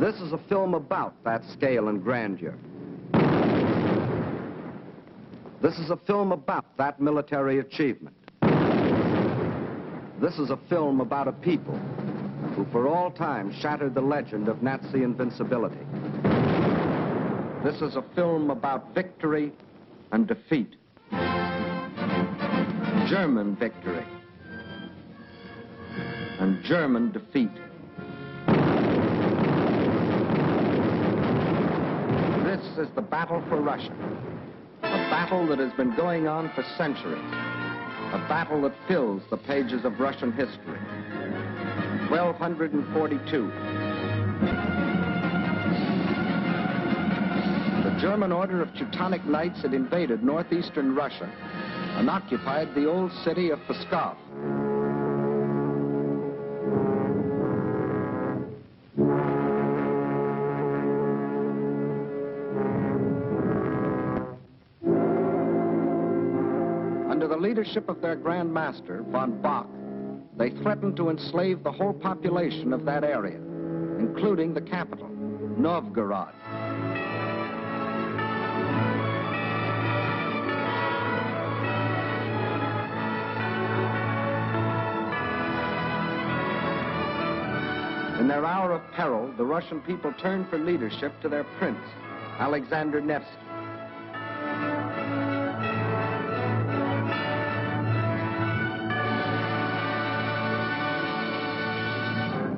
This is a film about that scale and grandeur. This is a film about that military achievement. This is a film about a people who for all time shattered the legend of Nazi invincibility. This is a film about victory and defeat. German victory and German defeat. This is the battle for Russia, a battle that has been going on for centuries, a battle that fills the pages of Russian history. 1242. The German Order of Teutonic Knights had invaded northeastern Russia and occupied the old city of Pskov. Under the leadership of their Grand Master, von Bock, they threatened to enslave the whole population of that area, including the capital, Novgorod. In their hour of peril, the Russian people turned for leadership to their prince, Alexander Nevsky.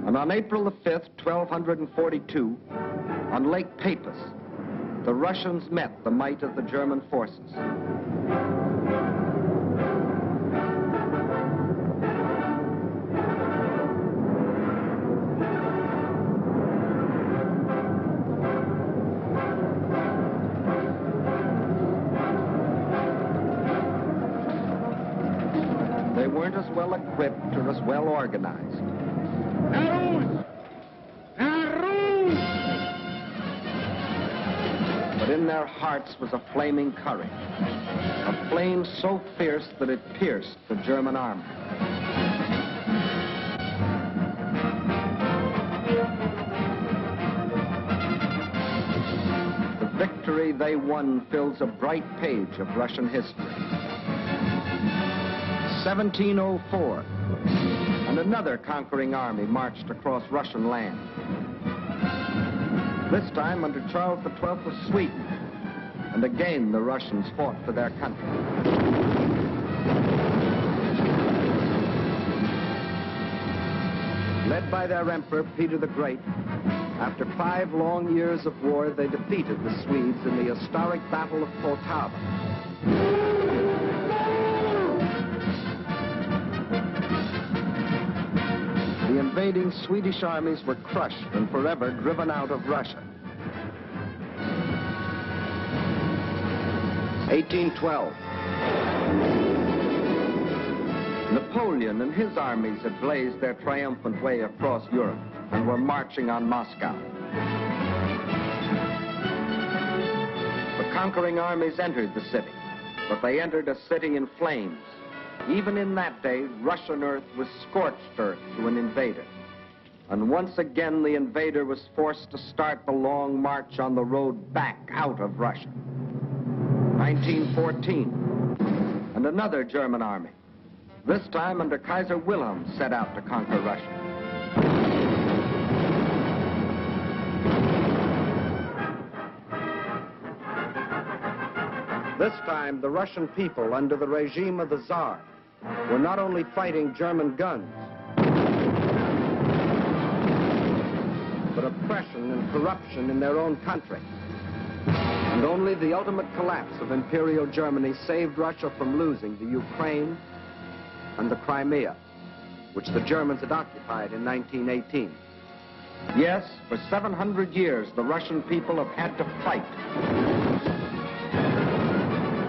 And on April the 5th, 1242, on Lake Peipus, the Russians met the might of the German forces. They weren't as well equipped or as well organized. But in their hearts was a flaming courage, a flame so fierce that it pierced the German army. The victory they won fills a bright page of Russian history. 1704, and another conquering army marched across Russian land. This time under Charles XII of Sweden, and again the Russians fought for their country. Led by their emperor, Peter the Great, after 5 long years of war, they defeated the Swedes in the historic Battle of Poltava. The invading Swedish armies were crushed and forever driven out of Russia. 1812. Napoleon and his armies had blazed their triumphant way across Europe and were marching on Moscow. The conquering armies entered the city, but they entered a city in flames. Even in that day, Russian earth was scorched earth to an invader. And once again, the invader was forced to start the long march on the road back out of Russia. 1914, and another German army, this time under Kaiser Wilhelm, set out to conquer Russia. This time, the Russian people, under the regime of the Tsar, were not only fighting German guns, but oppression and corruption in their own country. And only the ultimate collapse of Imperial Germany saved Russia from losing the Ukraine and the Crimea, which the Germans had occupied in 1918. Yes, for 700 years, the Russian people have had to fight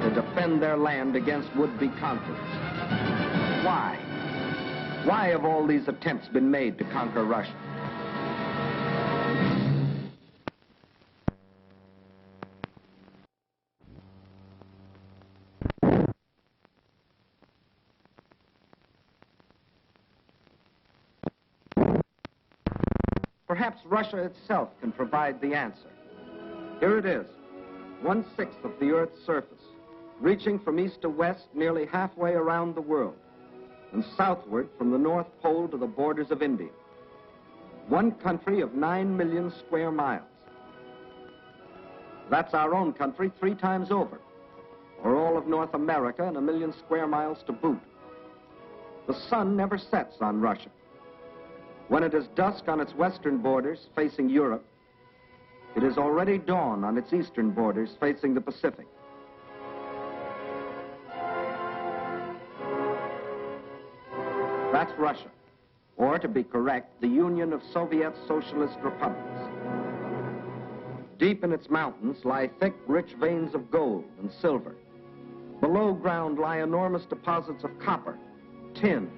to defend their land against would-be conquerors. Why? Why have all these attempts been made to conquer Russia? Perhaps Russia itself can provide the answer. Here it is, 1/6 of the Earth's surface, reaching from east to west nearly halfway around the world, and southward from the North Pole to the borders of India. One country of 9 million square miles. That's our own country 3 times over, or all of North America and 1 million square miles to boot. The sun never sets on Russia. When it is dusk on its western borders facing Europe, it is already dawn on its eastern borders facing the Pacific. That's Russia, or to be correct, the Union of Soviet Socialist Republics. Deep in its mountains lie thick, rich veins of gold and silver. Below ground lie enormous deposits of copper, tin,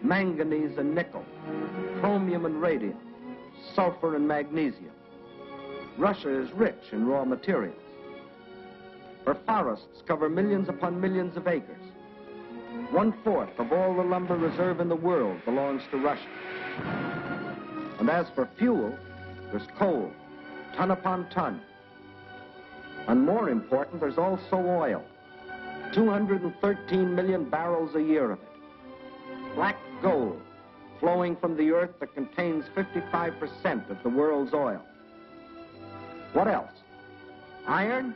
manganese and nickel, chromium and radium, sulfur and magnesium. Russia is rich in raw materials. Her forests cover millions upon millions of acres. 1/4 of all the lumber reserve in the world belongs to Russia. And as for fuel, there's coal, ton upon ton. And more important, there's also oil. 213 million barrels a year of it. Black gold flowing from the earth that contains 55% of the world's oil. What else? Iron?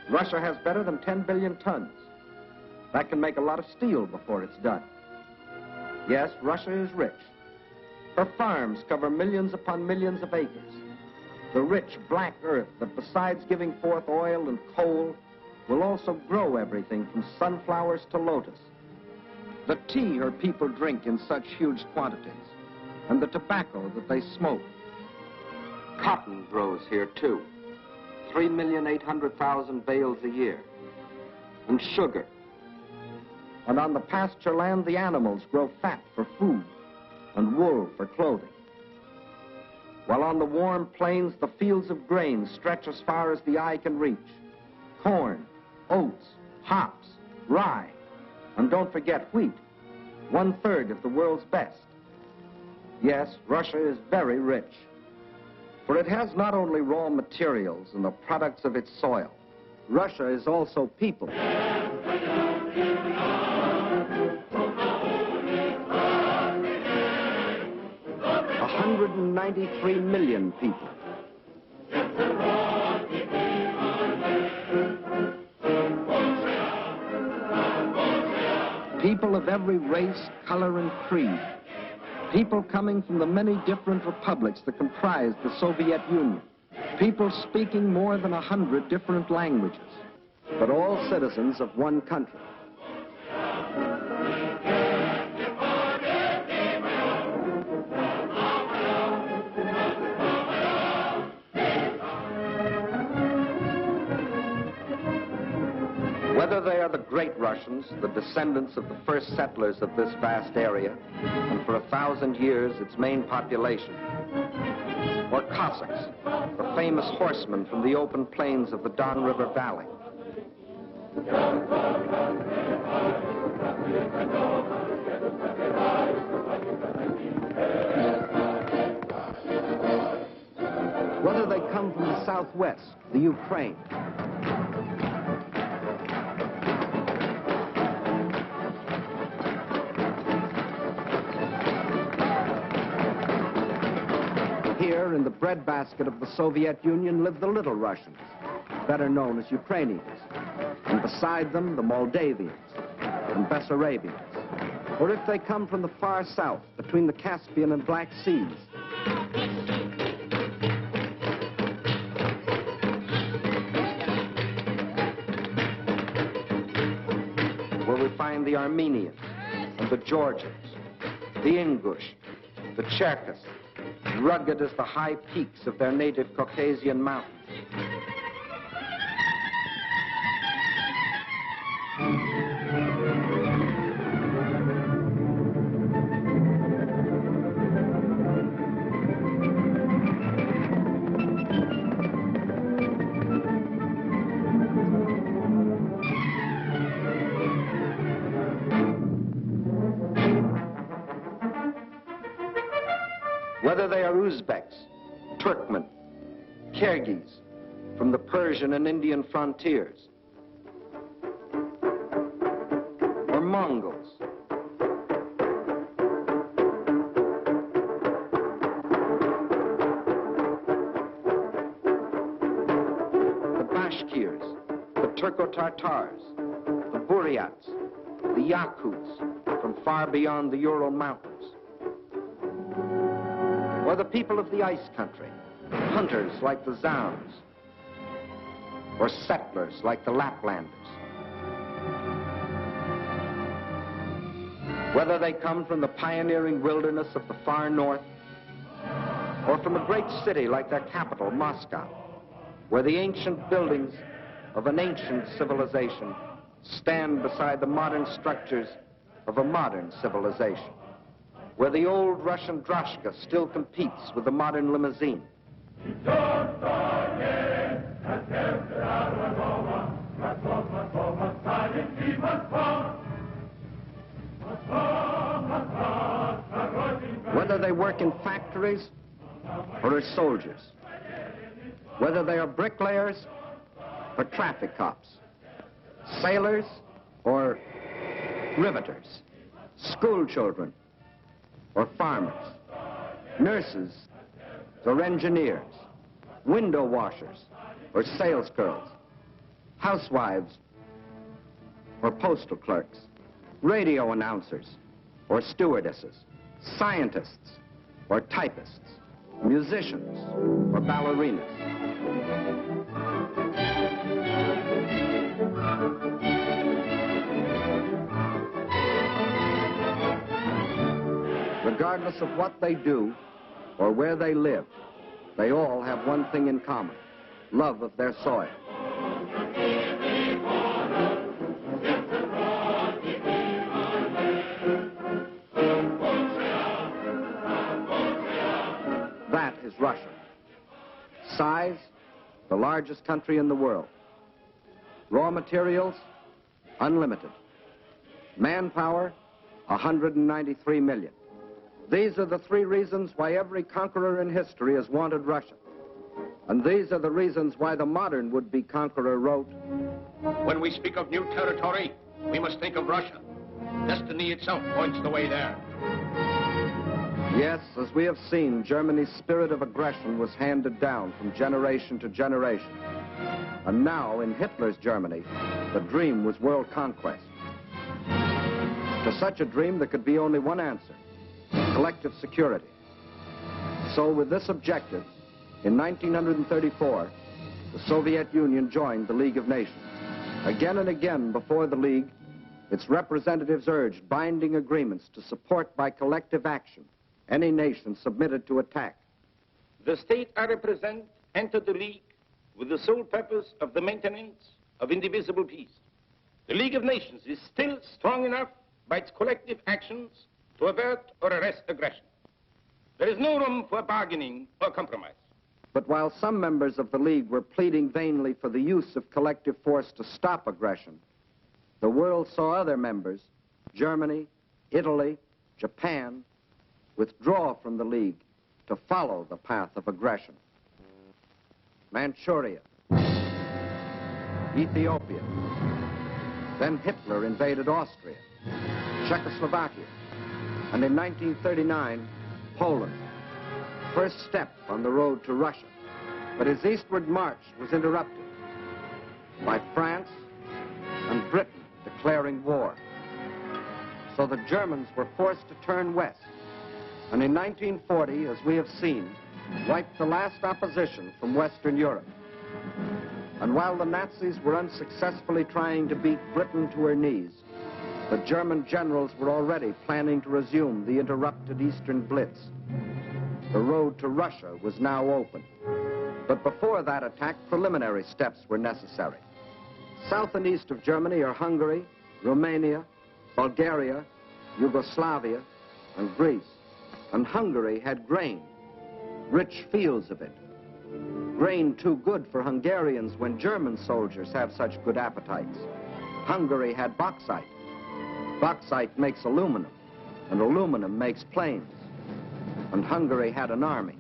Russia has better than 10 billion tons. That can make a lot of steel before it's done. Yes, Russia is rich. Her farms cover millions upon millions of acres. The rich black earth that, besides giving forth oil and coal, will also grow everything from sunflowers to lotus. The tea her people drink in such huge quantities, and the tobacco that they smoke. Cotton grows here too, 3,800,000 bales a year. And sugar. And on the pasture land, the animals grow fat for food and wool for clothing. While on the warm plains, the fields of grain stretch as far as the eye can reach. Corn, oats, hops, rye, and don't forget wheat, 1/3 of the world's best. Yes, Russia is very rich, for it has not only raw materials and the products of its soil. Russia is also people. 193 million people. People of every race, color, and creed. People coming from the many different republics that comprise the Soviet Union. People speaking more than 100 different languages, but all citizens of one country. Whether they are the great Russians, the descendants of the first settlers of this vast area, and for 1,000 years its main population, or Cossacks, the famous horsemen from the open plains of the Don River Valley. Whether they come from the Southwest, the Ukraine, here in the breadbasket of the Soviet Union live the Little Russians, better known as Ukrainians, and beside them the Moldavians and Bessarabians. Or if they come from the far south, between the Caspian and Black Seas, where we find the Armenians and the Georgians, the Ingush, the Cherkess, rugged as the high peaks of their native Caucasian mountains. Whether they are Uzbeks, Turkmen, Kyrgyz, from the Persian and Indian frontiers, or Mongols, the Bashkirs, the Turco-Tartars, the Buryats, the Yakuts from far beyond the Ural Mountains, or the people of the ice country, hunters like the Zounds, or settlers like the Laplanders. Whether they come from the pioneering wilderness of the far north, or from a great city like their capital, Moscow, where the ancient buildings of an ancient civilization stand beside the modern structures of a modern civilization, where the old Russian droshka still competes with the modern limousine. Whether they work in factories or as soldiers, whether they are bricklayers or traffic cops, sailors or riveters, school children or farmers, nurses or engineers, window washers or salesgirls, housewives or postal clerks, radio announcers or stewardesses, scientists or typists, musicians or ballerinas. Regardless of what they do or where they live, they all have one thing in common: love of their soil. That is Russia. Size, the largest country in the world. Raw materials, unlimited. Manpower, 193 million. These are the three reasons why every conqueror in history has wanted Russia. And these are the reasons why the modern would-be conqueror wrote, "When we speak of new territory, we must think of Russia. Destiny itself points the way there." Yes, as we have seen, Germany's spirit of aggression was handed down from generation to generation. And now, in Hitler's Germany, the dream was world conquest. To such a dream, there could be only one answer: collective security. So with this objective, in 1934, the Soviet Union joined the League of Nations. Again and again before the League, its representatives urged binding agreements to support by collective action any nation submitted to attack. The state I represent entered the League with the sole purpose of the maintenance of indivisible peace. The League of Nations is still strong enough by its collective actions to avert or arrest aggression. There is no room for bargaining or compromise. But while some members of the League were pleading vainly for the use of collective force to stop aggression, the world saw other members, Germany, Italy, Japan, withdraw from the League to follow the path of aggression. Manchuria, Ethiopia, then Hitler invaded Austria, Czechoslovakia, and in 1939, Poland, first step on the road to Russia. But his eastward march was interrupted by France and Britain declaring war. So the Germans were forced to turn west, and in 1940, as we have seen, wiped the last opposition from Western Europe. And while the Nazis were unsuccessfully trying to beat Britain to her knees, the German generals were already planning to resume the interrupted Eastern Blitz. The road to Russia was now open. But before that attack, preliminary steps were necessary. South and east of Germany are Hungary, Romania, Bulgaria, Yugoslavia, and Greece. And Hungary had grain, rich fields of it. Grain too good for Hungarians when German soldiers have such good appetites. Hungary had bauxite. Bauxite makes aluminum, and aluminum makes planes. And Hungary had an army.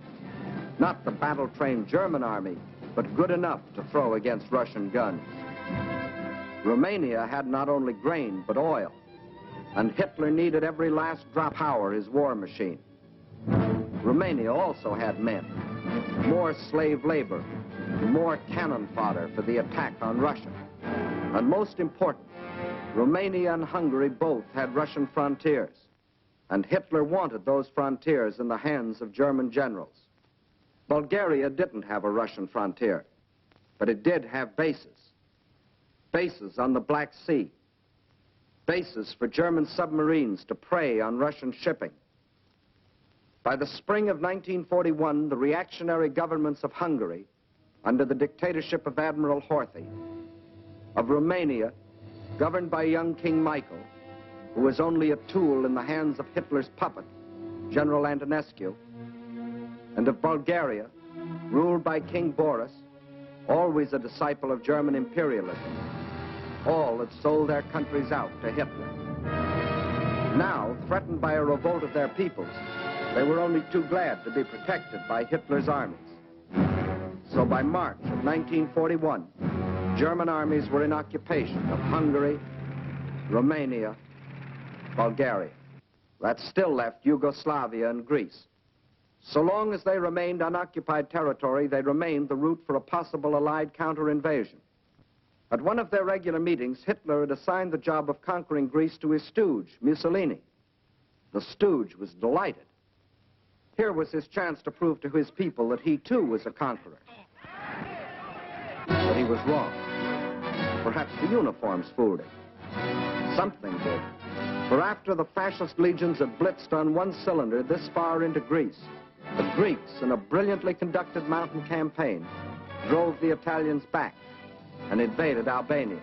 Not the battle-trained German army, but good enough to throw against Russian guns. Romania had not only grain, but oil. And Hitler needed every last drop of power his war machine. Romania also had men, more slave labor, more cannon fodder for the attack on Russia. And most important, Romania and Hungary both had Russian frontiers, and Hitler wanted those frontiers in the hands of German generals. Bulgaria didn't have a Russian frontier, but it did have bases. Bases on the Black Sea, bases for German submarines to prey on Russian shipping. By the spring of 1941, the reactionary governments of Hungary, under the dictatorship of Admiral Horthy, of Romania, governed by young King Michael, who was only a tool in the hands of Hitler's puppet, General Antonescu, and of Bulgaria, ruled by King Boris, always a disciple of German imperialism. All had sold their countries out to Hitler. Now, threatened by a revolt of their peoples, they were only too glad to be protected by Hitler's armies. So by March of 1941, German armies were in occupation of Hungary, Romania, Bulgaria. That still left Yugoslavia and Greece. So long as they remained unoccupied territory, they remained the route for a possible Allied counter-invasion. At one of their regular meetings, Hitler had assigned the job of conquering Greece to his stooge, Mussolini. The stooge was delighted. Here was his chance to prove to his people that he too was a conqueror. But he was wrong. Perhaps the uniforms fooled him. Something did. For after the fascist legions had blitzed on one cylinder this far into Greece, the Greeks, in a brilliantly conducted mountain campaign, drove the Italians back and invaded Albania.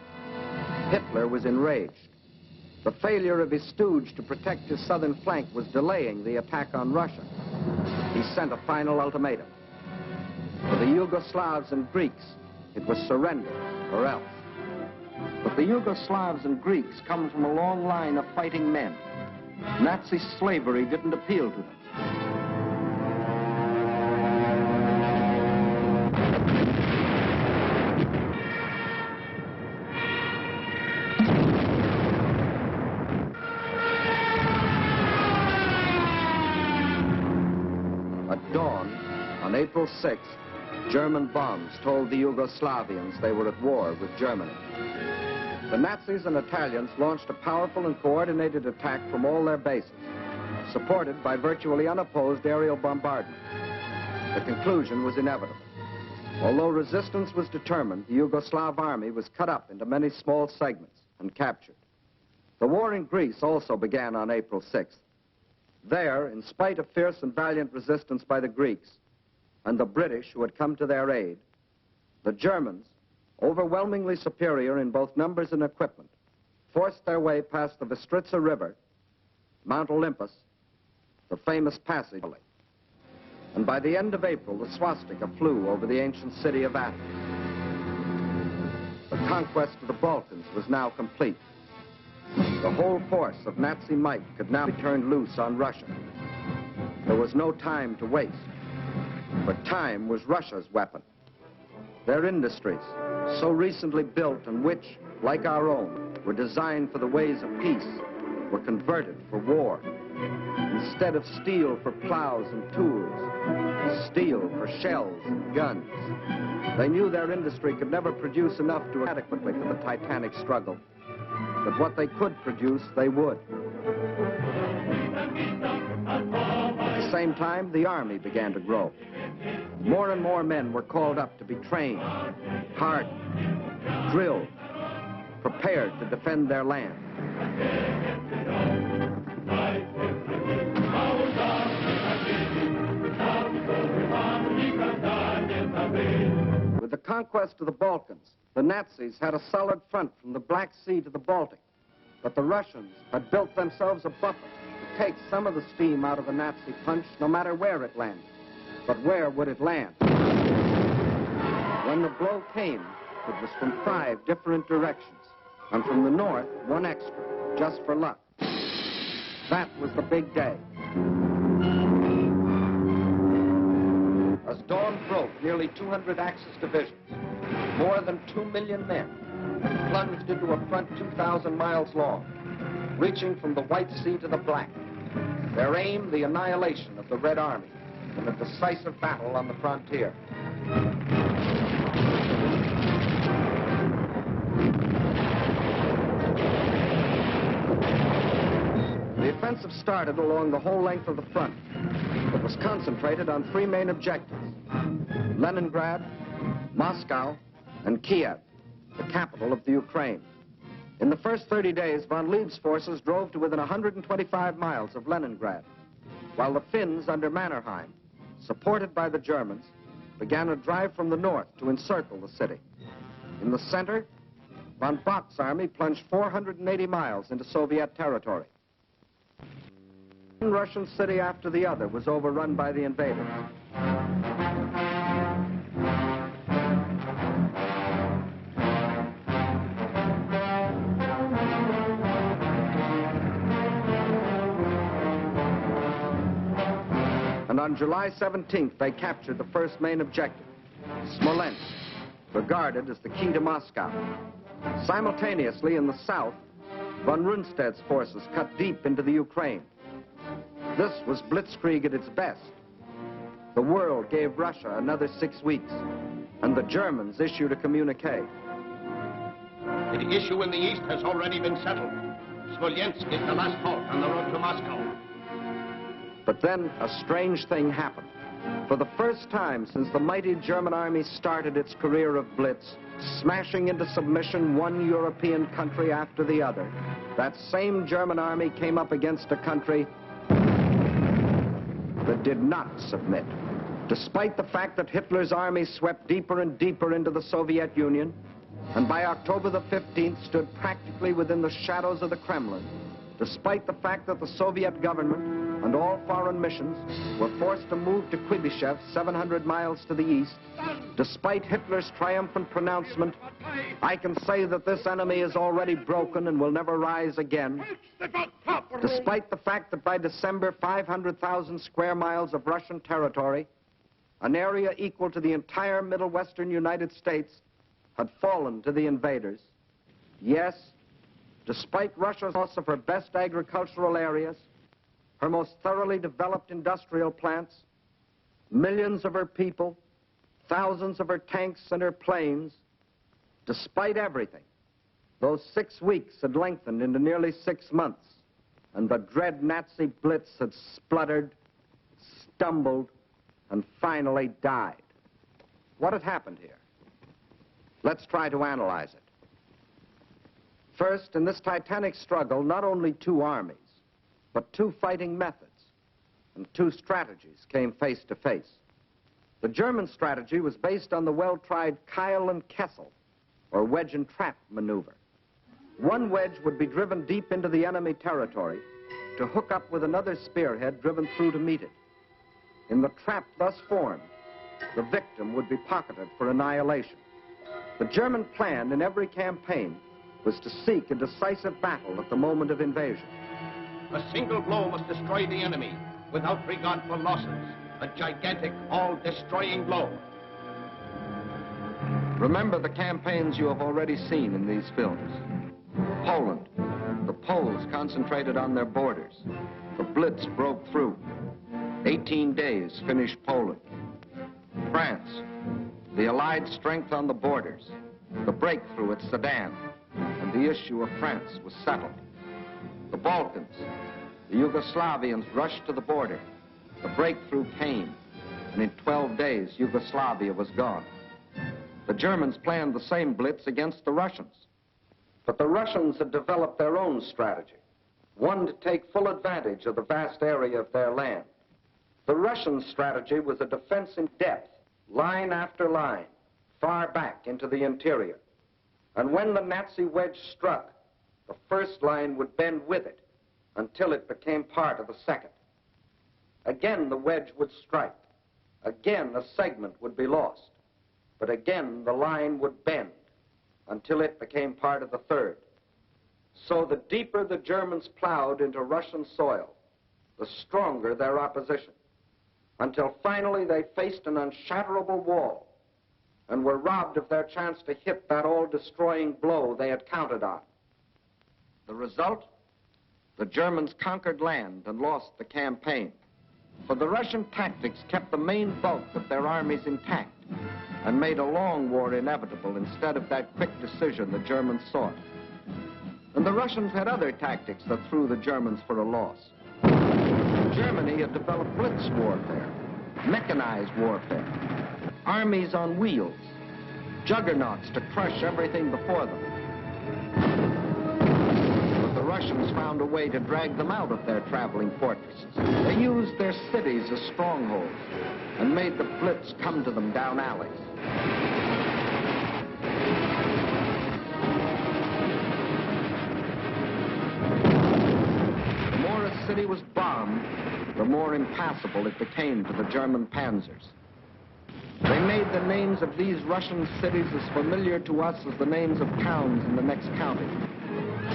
Hitler was enraged. The failure of his stooge to protect his southern flank was delaying the attack on Russia. He sent a final ultimatum. For the Yugoslavs and Greeks, it was surrender or else. But the Yugoslavs and Greeks come from a long line of fighting men. Nazi slavery didn't appeal to them. At dawn, on April 6th, German bombs told the Yugoslavians they were at war with Germany. The Nazis and Italians launched a powerful and coordinated attack from all their bases, supported by virtually unopposed aerial bombardment. The conclusion was inevitable. Although resistance was determined, the Yugoslav army was cut up into many small segments and captured. The war in Greece also began on April 6th. There, in spite of fierce and valiant resistance by the Greeks and the British who had come to their aid, the Germans, overwhelmingly superior in both numbers and equipment, forced their way past the Bistritsa River, Mount Olympus, the famous passage. And by the end of April, the swastika flew over the ancient city of Athens. The conquest of the Balkans was now complete. The whole force of Nazi might could now be turned loose on Russia. There was no time to waste, for time was Russia's weapon. Their industries, so recently built and which, like our own, were designed for the ways of peace, were converted for war. Instead of steel for plows and tools, steel for shells and guns. They knew their industry could never produce enough to adequately for the titanic struggle. But what they could produce, they would. At the same time, the army began to grow. More and more men were called up to be trained, hardened, drilled, prepared to defend their land. With the conquest of the Balkans, the Nazis had a solid front from the Black Sea to the Baltic, but the Russians had built themselves a buffer to take some of the steam out of the Nazi punch, no matter where it landed. But where would it land? When the blow came, it was from 5 different directions, and from the north, 1 extra, just for luck. That was the big day. As dawn broke, nearly 200 Axis divisions, more than 2 million men, plunged into a front 2,000 miles long, reaching from the White Sea to the Black. Their aim, the annihilation of the Red Army in a decisive battle on the frontier. The offensive started along the whole length of the front. It was concentrated on 3 main objectives: Leningrad, Moscow, and Kiev, the capital of the Ukraine. In the first 30 days, von Lieb's forces drove to within 125 miles of Leningrad, while the Finns under Mannerheim, supported by the Germans, began a drive from the north to encircle the city. In the center, von Bock's army plunged 480 miles into Soviet territory. One Russian city after the other was overrun by the invaders. And on July 17th, they captured the first main objective, Smolensk, regarded as the key to Moscow. Simultaneously, in the south, von Rundstedt's forces cut deep into the Ukraine. This was blitzkrieg at its best. The world gave Russia another 6 weeks, and the Germans issued a communique. The issue in the east has already been settled. Smolensk is the last halt on the road to Moscow. But then a strange thing happened. For the first time since the mighty German army started its career of blitz, smashing into submission one European country after the other, that same German army came up against a country that did not submit. Despite the fact that Hitler's army swept deeper and deeper into the Soviet Union, and by October the 15th stood practically within the shadows of the Kremlin, despite the fact that the Soviet government and all foreign missions were forced to move to Kuibyshev, 700 miles to the east, despite Hitler's triumphant pronouncement, I can say that this enemy is already broken and will never rise again. Despite the fact that by December, 500,000 square miles of Russian territory, an area equal to the entire Middle Western United States, had fallen to the invaders. Yes, despite Russia's loss of her best agricultural areas, her most thoroughly developed industrial plants, millions of her people, thousands of her tanks and her planes, despite everything, those 6 weeks had lengthened into nearly 6 months, and the dread Nazi blitz had spluttered, stumbled, and finally died. What had happened here? Let's try to analyze it. First, in this titanic struggle, not only 2 armies, but 2 fighting methods and 2 strategies came face to face. The German strategy was based on the well-tried Keil and Kessel, or wedge and trap maneuver. One wedge would be driven deep into the enemy territory to hook up with another spearhead driven through to meet it. In the trap thus formed, the victim would be pocketed for annihilation. The German plan in every campaign was to seek a decisive battle at the moment of invasion. A single blow must destroy the enemy without regard for losses. A gigantic, all-destroying blow. Remember the campaigns you have already seen in these films. Poland, the Poles concentrated on their borders. The Blitz broke through. 18 days finished Poland. France, the Allied strength on the borders. The breakthrough at Sedan, and the issue of France was settled. The Balkans, the Yugoslavians rushed to the border. The breakthrough came, and in 12 days, Yugoslavia was gone. The Germans planned the same blitz against the Russians. But the Russians had developed their own strategy, one to take full advantage of the vast area of their land. The Russian strategy was a defense in depth, line after line, far back into the interior. And when the Nazi wedge struck, the first line would bend with it until it became part of the second. Again, the wedge would strike. Again, a segment would be lost. But again, the line would bend until it became part of the third. So the deeper the Germans plowed into Russian soil, the stronger their opposition. until finally they faced an unshatterable wall and were robbed of their chance to hit that all-destroying blow they had counted on. The result? The Germans conquered land and lost the campaign. For the Russian tactics kept the main bulk of their armies intact and made a long war inevitable instead of that quick decision the Germans sought. And the Russians had other tactics that threw the Germans for a loss. Germany had developed blitz warfare, mechanized warfare, armies on wheels, juggernauts to crush everything before them. But the Russians found a way to drag them out of their traveling fortresses. They used their cities as strongholds and made the blitz come to them down alleys. The more a city was bombed, the more impassable it became to the German panzers. They made the names of these Russian cities as familiar to us as the names of towns in the next county.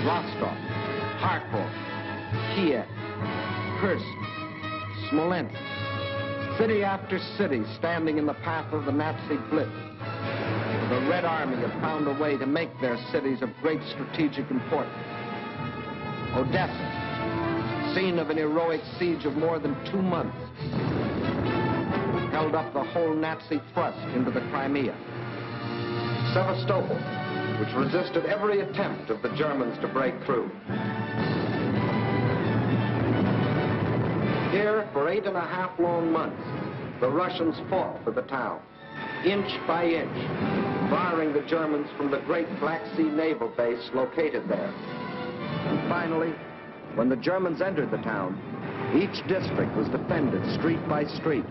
Rostov, Kharkov, Kiev, Kursk, Smolensk. City after city standing in the path of the Nazi blitz. The Red Army had found a way to make their cities of great strategic importance. Odessa, scene of an heroic siege of more than 2 months, held up the whole Nazi thrust into the Crimea. Sevastopol, which resisted every attempt of the Germans to break through. Here, for 8.5 long months, the Russians fought for the town, inch by inch, barring the Germans from the great Black Sea naval base located there. And finally, when the Germans entered the town, each district was defended street by street.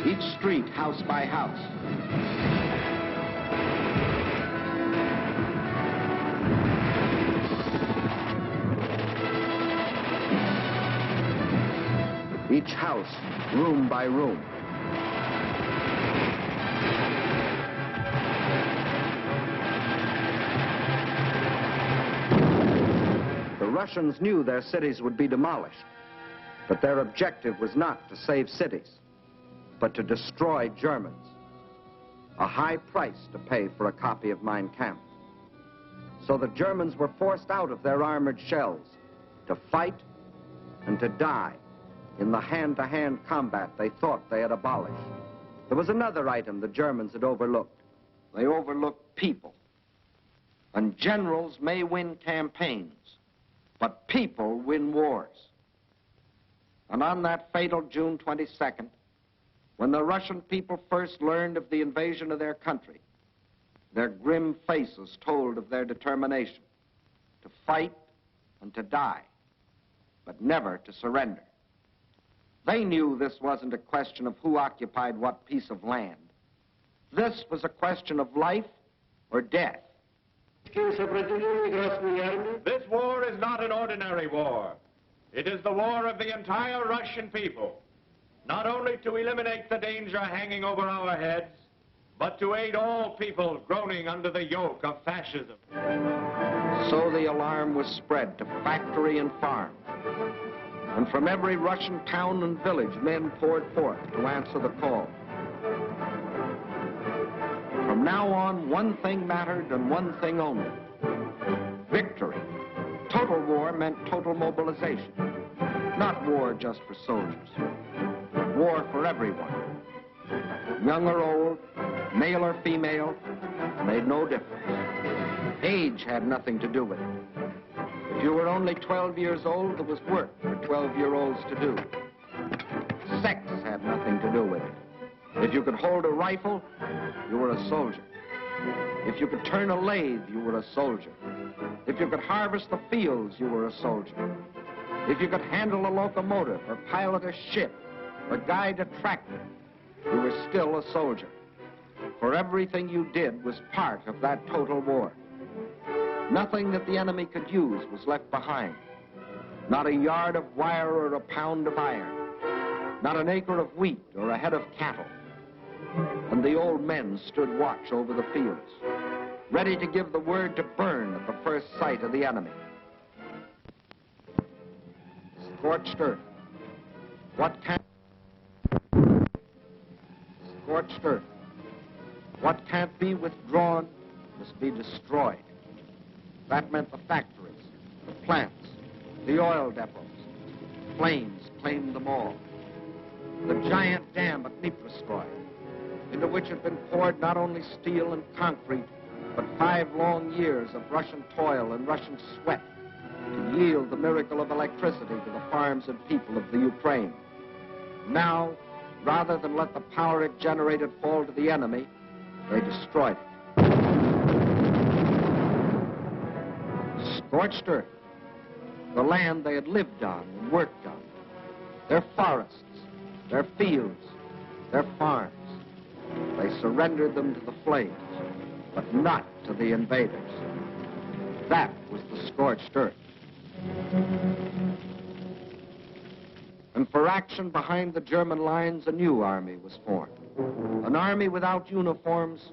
Each street house by house. Each house, room by room. The Russians knew their cities would be demolished, but their objective was not to save cities, but to destroy Germans. A high price to pay for a copy of Mein Kampf. So the Germans were forced out of their armored shells to fight and to die in the hand-to-hand combat they thought they had abolished. There was another item the Germans had overlooked. They overlooked people. And generals may win campaigns, but people win wars. And on that fatal June 22nd, when the Russian people first learned of the invasion of their country, their grim faces told of their determination to fight and to die, but never to surrender. They knew this wasn't a question of who occupied what piece of land. This was a question of life or death. This war is not an ordinary war. It is the war of the entire Russian people. Not only to eliminate the danger hanging over our heads, but to aid all people groaning under the yoke of fascism. So the alarm was spread to factory and farm. And from every Russian town and village, men poured forth to answer the call. From now on, one thing mattered and one thing only: victory. Total war meant total mobilization. Not war just for soldiers. War for everyone. Young or old, male or female, made no difference. Age had nothing to do with it. If you were only 12 years old, there was work for 12-year-olds to do. Sex had nothing to do with it. If you could hold a rifle, you were a soldier. If you could turn a lathe, you were a soldier. If you could harvest the fields, you were a soldier. If you could handle a locomotive or pilot a ship or guide a tractor, you were still a soldier. For everything you did was part of that total war. Nothing that the enemy could use was left behind. Not a yard of wire or a pound of iron. Not an acre of wheat or a head of cattle. And the old men stood watch over the fields, ready to give the word to burn at the first sight of the enemy. Scorched earth. What can't... Scorched earth. What can't be withdrawn must be destroyed. That meant the factories, the plants, the oil depots. Flames claimed them all. The giant dam at Dnipro, into which had been poured not only steel and concrete, but 5 long years of Russian toil and Russian sweat to yield the miracle of electricity to the farms and people of the Ukraine. Now, rather than let the power it generated fall to the enemy, they destroyed it. Scorched earth, the land they had lived on and worked on, their forests, their fields, their farms. They surrendered them to the flames, but not to the invaders. That was the scorched earth. And for action behind the German lines, a new army was formed. An army without uniforms,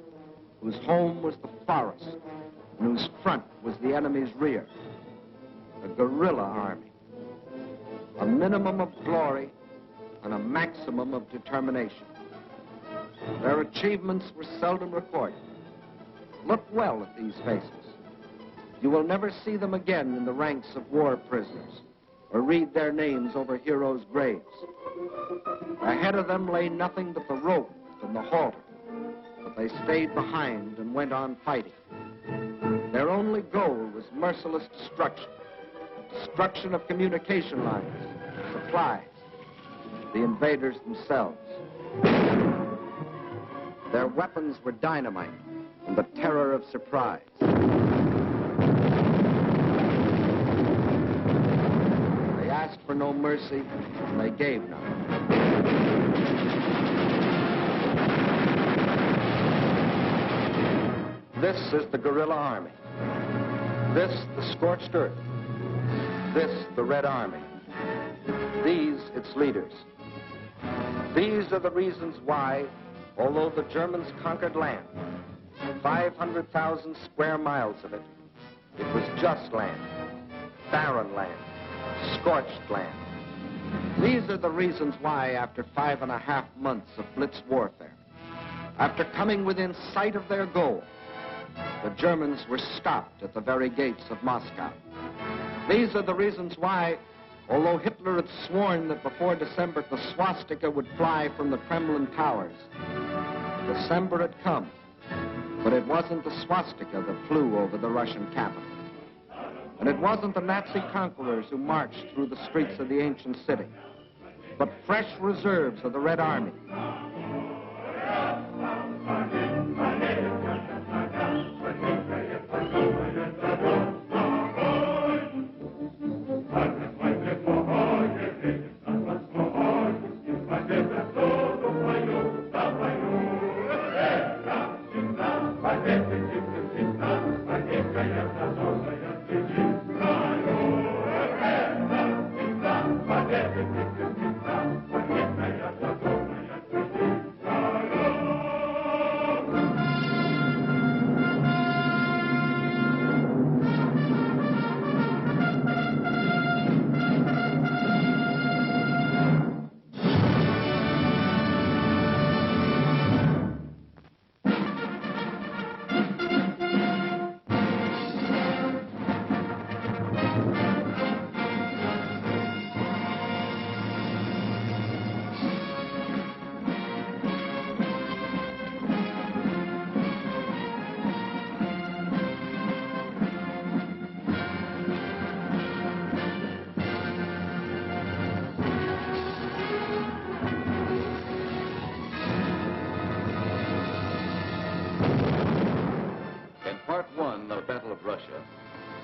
whose home was the forest, and whose front was the enemy's rear. A guerrilla army. A minimum of glory and a maximum of determination. Their achievements were seldom recorded. Look well at these faces. You will never see them again in the ranks of war prisoners or read their names over heroes' graves. Ahead of them lay nothing but the rope and the halter, but they stayed behind and went on fighting. Their only goal was merciless destruction. Destruction of communication lines, supplies, the invaders themselves. Their weapons were dynamite and the terror of surprise. They asked for no mercy, and they gave none. This is the guerrilla army. This, the scorched earth. This, the Red Army. These, its leaders. These are the reasons why, although the Germans conquered land, 500,000 square miles of it, it was just land, barren land, scorched land. These are the reasons why, after 5.5 months of blitz warfare, after coming within sight of their goal, the Germans were stopped at the very gates of Moscow. These are the reasons why, although Hitler had sworn that before December the swastika would fly from the Kremlin towers, December had come, but it wasn't the swastika that flew over the Russian capital. And it wasn't the Nazi conquerors who marched through the streets of the ancient city, but fresh reserves of the Red Army.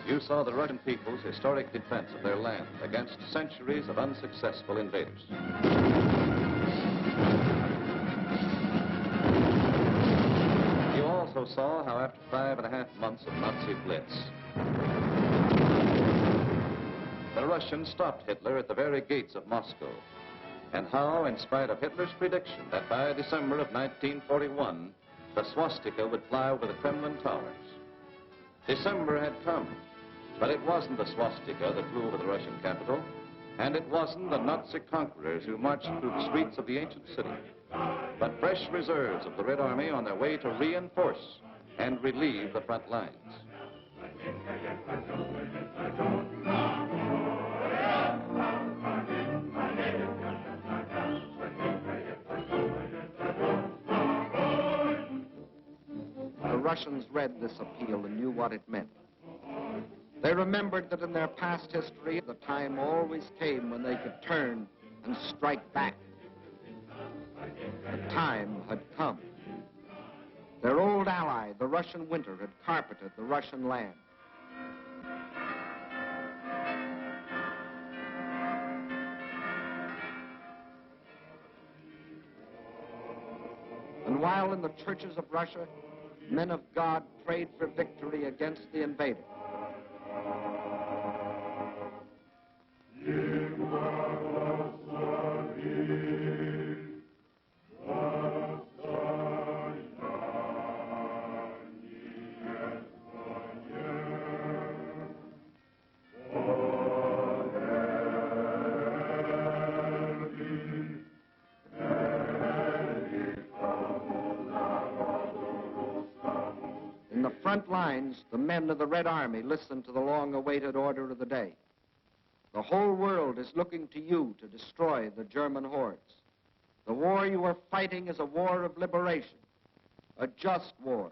You saw the Russian people's historic defense of their land against centuries of unsuccessful invaders. You also saw how after 5.5 months of Nazi blitz, the Russians stopped Hitler at the very gates of Moscow, and how, in spite of Hitler's prediction that by December of 1941, the swastika would fly over the Kremlin towers. December had come, but it wasn't the swastika that flew over the Russian capital, And it wasn't the Nazi conquerors who marched through the streets of the ancient city, but fresh reserves of the Red Army on their way to reinforce and relieve the front lines. The Russians read this appeal and knew what it meant. They remembered that in their past history, the time always came when they could turn and strike back. The time had come. Their old ally, the Russian winter, had carpeted the Russian land. And while in the churches of Russia, men of God prayed for victory against the invader, in the front lines, the men of the Red Army listened to the long-awaited order of the day. The whole world is looking to you to destroy the German hordes. The war you are fighting is a war of liberation, a just war.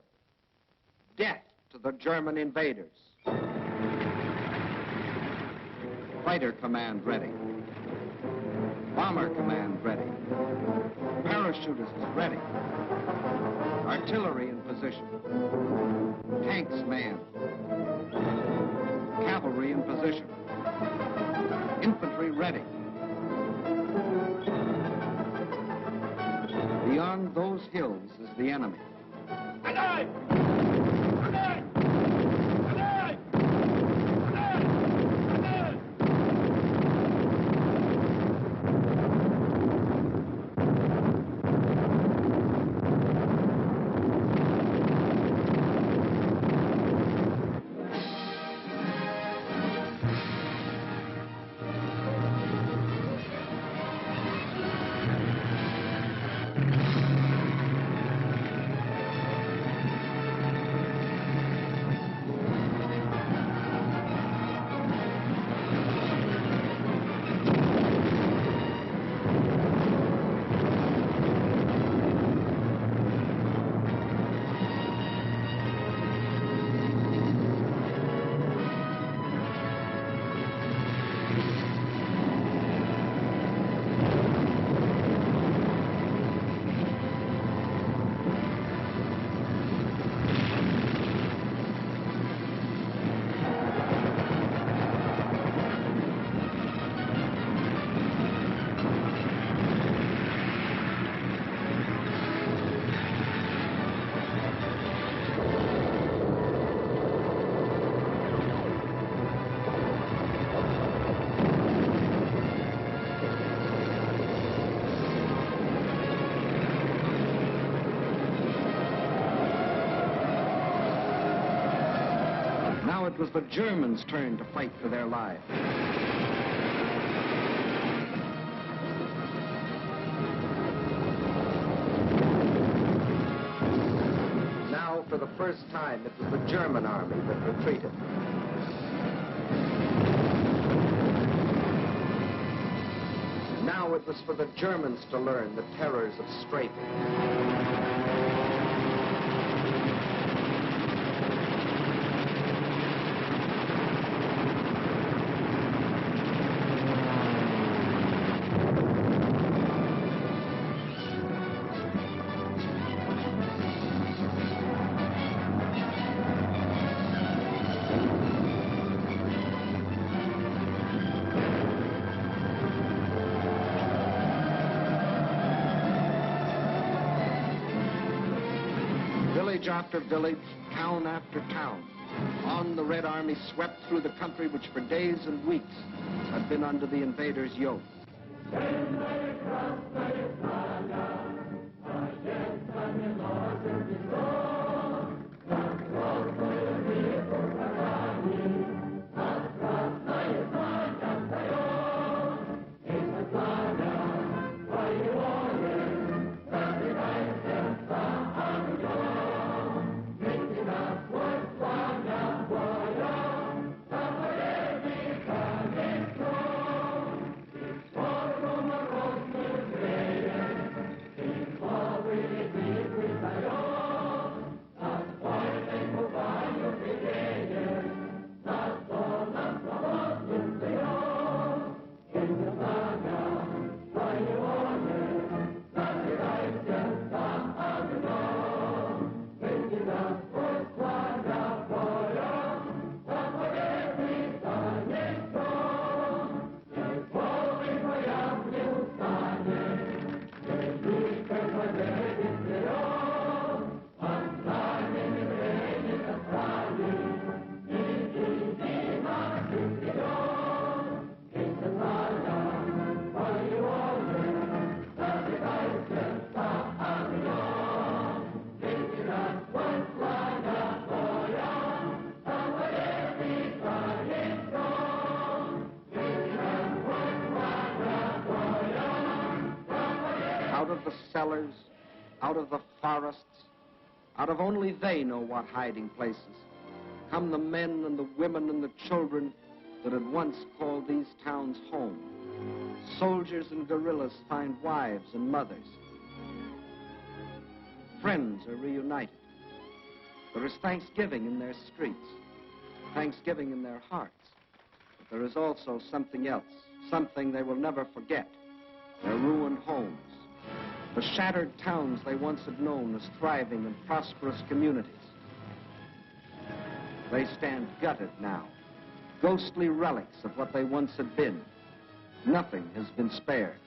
Death to the German invaders. Fighter command ready. Bomber command ready. Parachutists ready. Artillery in position. Tanks manned. Cavalry in position. Infantry ready. Beyond those hills is the enemy. Alive! Alive! Alive! Alive! Alive! It was the Germans' turn to fight for their lives. Now, for the first time, it was the German army that retreated. Now it was for the Germans to learn the terrors of strafing. Village after village, town after town, on the Red Army swept through the country which for days and weeks had been under the invaders' yoke. out of the cellars, out of the forests, out of only they know what hiding places, come the men and the women and the children that had once called these towns home. Soldiers and guerrillas find wives and mothers. Friends are reunited. There is thanksgiving in their streets, thanksgiving in their hearts. But there is also something else, something they will never forget, their ruined homes, the shattered towns they once had known as thriving and prosperous communities. They stand gutted now, ghostly relics of what they once had been. Nothing has been spared.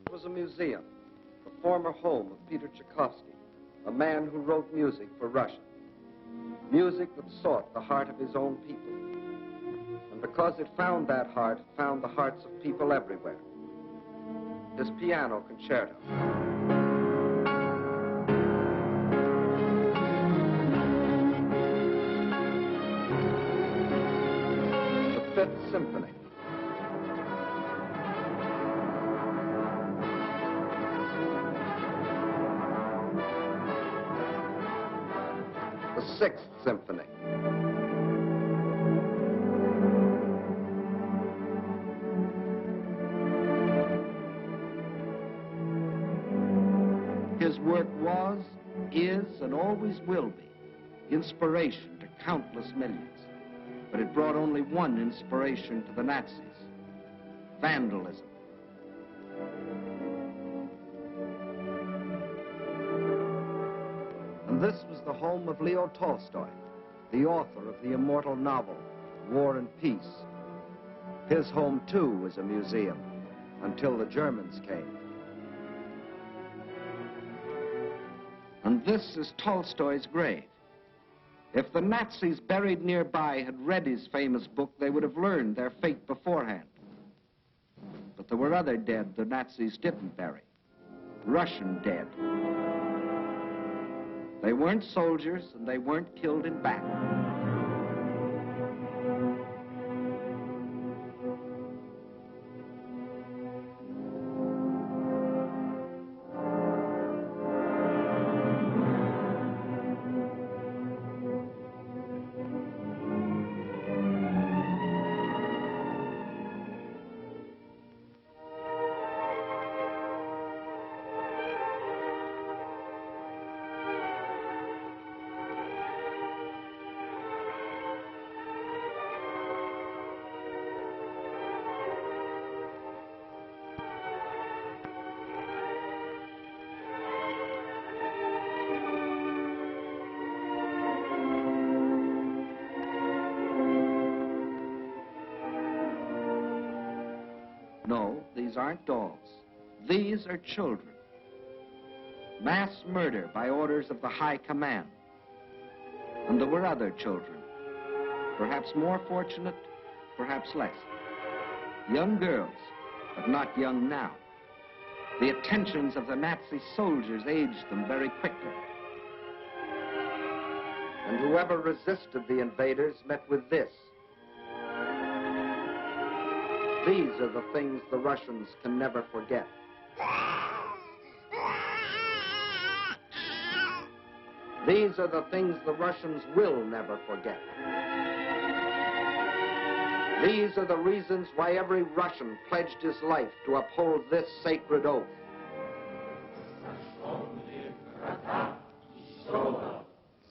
It was a museum, the former home of Peter Tchaikovsky, a man who wrote music for Russia. Music that sought the heart of his own people. And because it found that heart, it found the hearts of people everywhere. His piano concerto. The Fifth Symphony. The Sixth Symphony. His work was, is, and always will be inspiration to countless millions. But it brought only one inspiration to the Nazis: vandalism. And this was the home of Leo Tolstoy, the author of the immortal novel, War and Peace. His home, too, was a museum, until the Germans came. And this is Tolstoy's grave. If the Nazis buried nearby had read his famous book, they would have learned their fate beforehand. But there were other dead the Nazis didn't bury. Russian dead. They weren't soldiers, and they weren't killed in battle. No, these aren't dolls. These are children. Mass murder by orders of the High Command. And there were other children, perhaps more fortunate, perhaps less. Young girls, but not young now. The attentions of the Nazi soldiers aged them very quickly. And whoever resisted the invaders met with this. These are the things the Russians can never forget. These are the things the Russians will never forget. These are the reasons why every Russian pledged his life to uphold this sacred oath.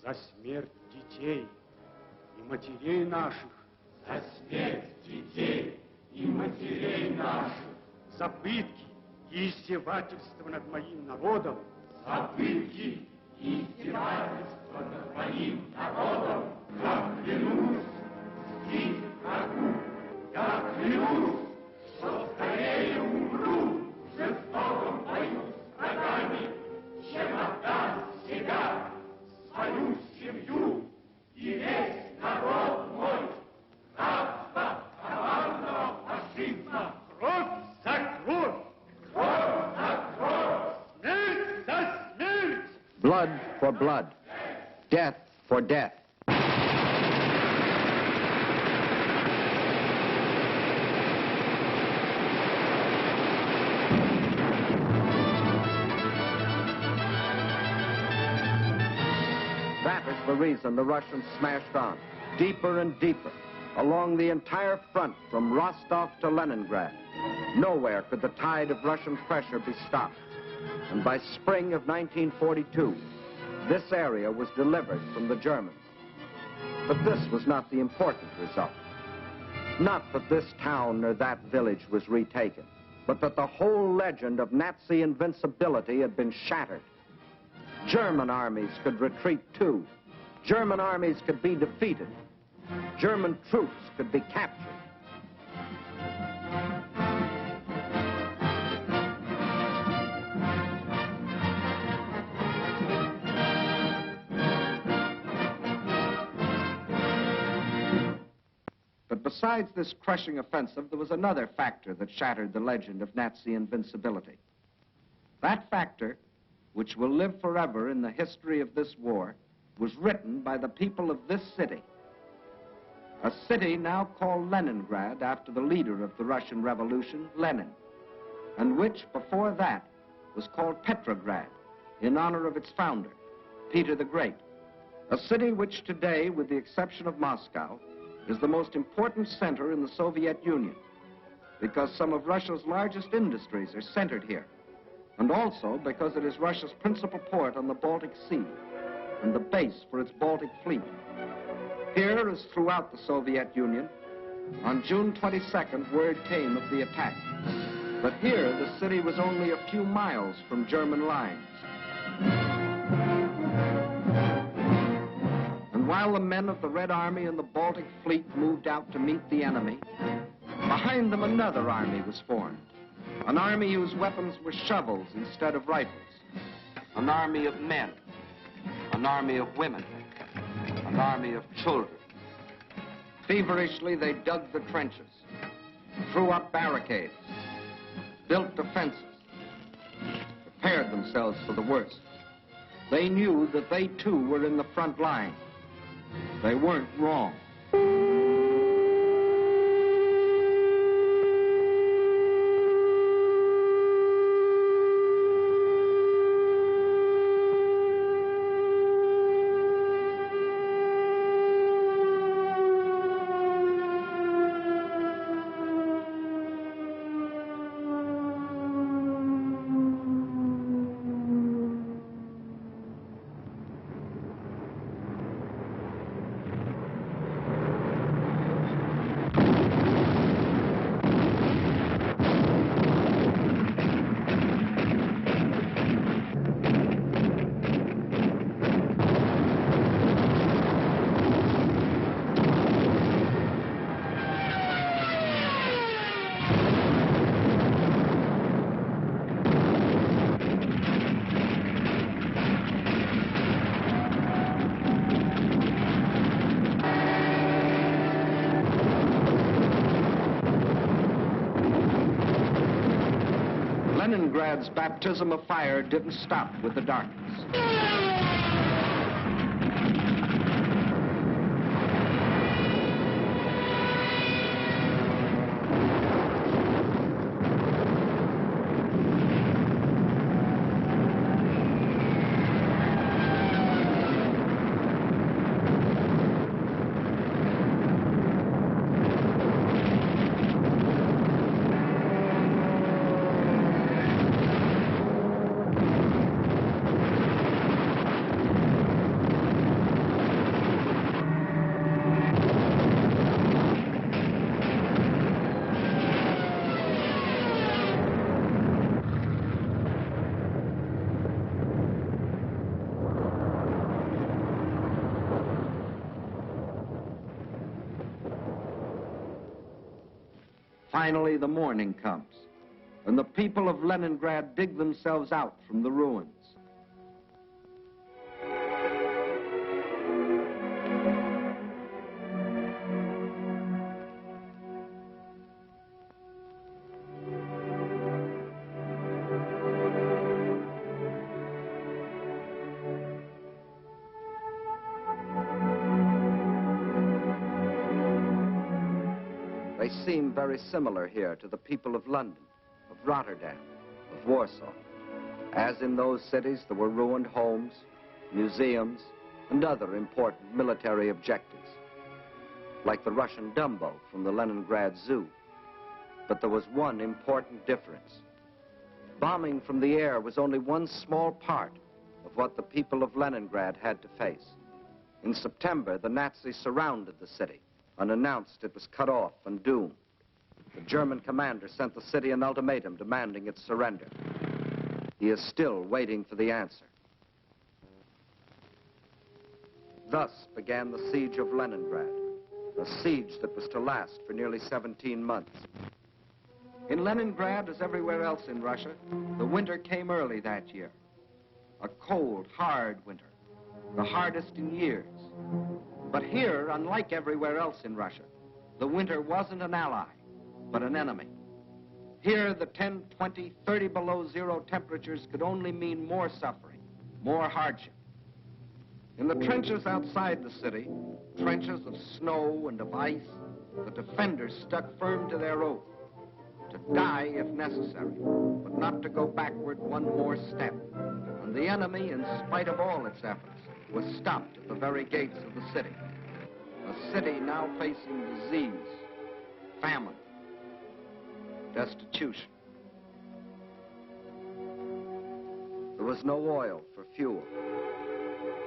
За смерть детей и матерей наших. За смерть детей и матерей наших. За пытки и издевательства над моим народом. За пытки и издевательства над моим народом. Я клянусь мстить врагу. Я клянусь, что скорее умру в жестоком бою с врагами, чем отдам себя, свою семью и весь народ мой. Рабство коварного фашизма. Кровь за кровь. Кровь за кровь. Смерть за смерть. Blood for blood. Death for death. That is the reason the Russians smashed on, deeper and deeper, along the entire front from Rostov to Leningrad. Nowhere could the tide of Russian pressure be stopped. And by spring of 1942, this area was delivered from the Germans. But this was not the important result. Not that this town or that village was retaken, but that the whole legend of Nazi invincibility had been shattered. German armies could retreat too. German armies could be defeated. German troops could be captured. But besides this crushing offensive, there was another factor that shattered the legend of Nazi invincibility. That factor, which will live forever in the history of this war, was written by the people of this city. A city now called Leningrad after the leader of the Russian Revolution, Lenin, and which before that was called Petrograd in honor of its founder, Peter the Great. A city which today, with the exception of Moscow, is the most important center in the Soviet Union because some of Russia's largest industries are centered here, and also because it is Russia's principal port on the Baltic Sea and the base for its Baltic fleet. Here, as throughout the Soviet Union, on June 22nd, word came of the attack. But here, the city was only a few miles from German lines. And while the men of the Red Army and the Baltic Fleet moved out to meet the enemy, behind them another army was formed. An army whose weapons were shovels instead of rifles. An army of men. An army of women. An army of children. Feverishly, they dug the trenches, threw up barricades, built defenses, prepared themselves for the worst. They knew that they too were in the front line. They weren't wrong. Leningrad's baptism of fire didn't stop with the darkness. Finally, the morning comes, and the people of Leningrad dig themselves out from the ruins. They seem very similar here to the people of London, of Rotterdam, of Warsaw. As in those cities, there were ruined homes, museums, and other important military objectives, like the Russian Dumbo from the Leningrad Zoo. But there was one important difference. Bombing from the air was only one small part of what the people of Leningrad had to face. In September, the Nazis surrounded the city and announced it was cut off and doomed. The German commander sent the city an ultimatum demanding its surrender. He is still waiting for the answer. Thus began the siege of Leningrad, a siege that was to last for nearly 17 months. In Leningrad, as everywhere else in Russia, the winter came early that year. A cold, hard winter, the hardest in years. But here, unlike everywhere else in Russia, the winter wasn't an ally, but an enemy. Here, the 10, 20, 30 below zero temperatures could only mean more suffering, more hardship. In the trenches outside the city, trenches of snow and of ice, the defenders stuck firm to their oath, to die if necessary, but not to go backward one more step. And the enemy, in spite of all its efforts, was stopped at the very gates of the city. A city now facing disease, famine, destitution. There was no oil for fuel,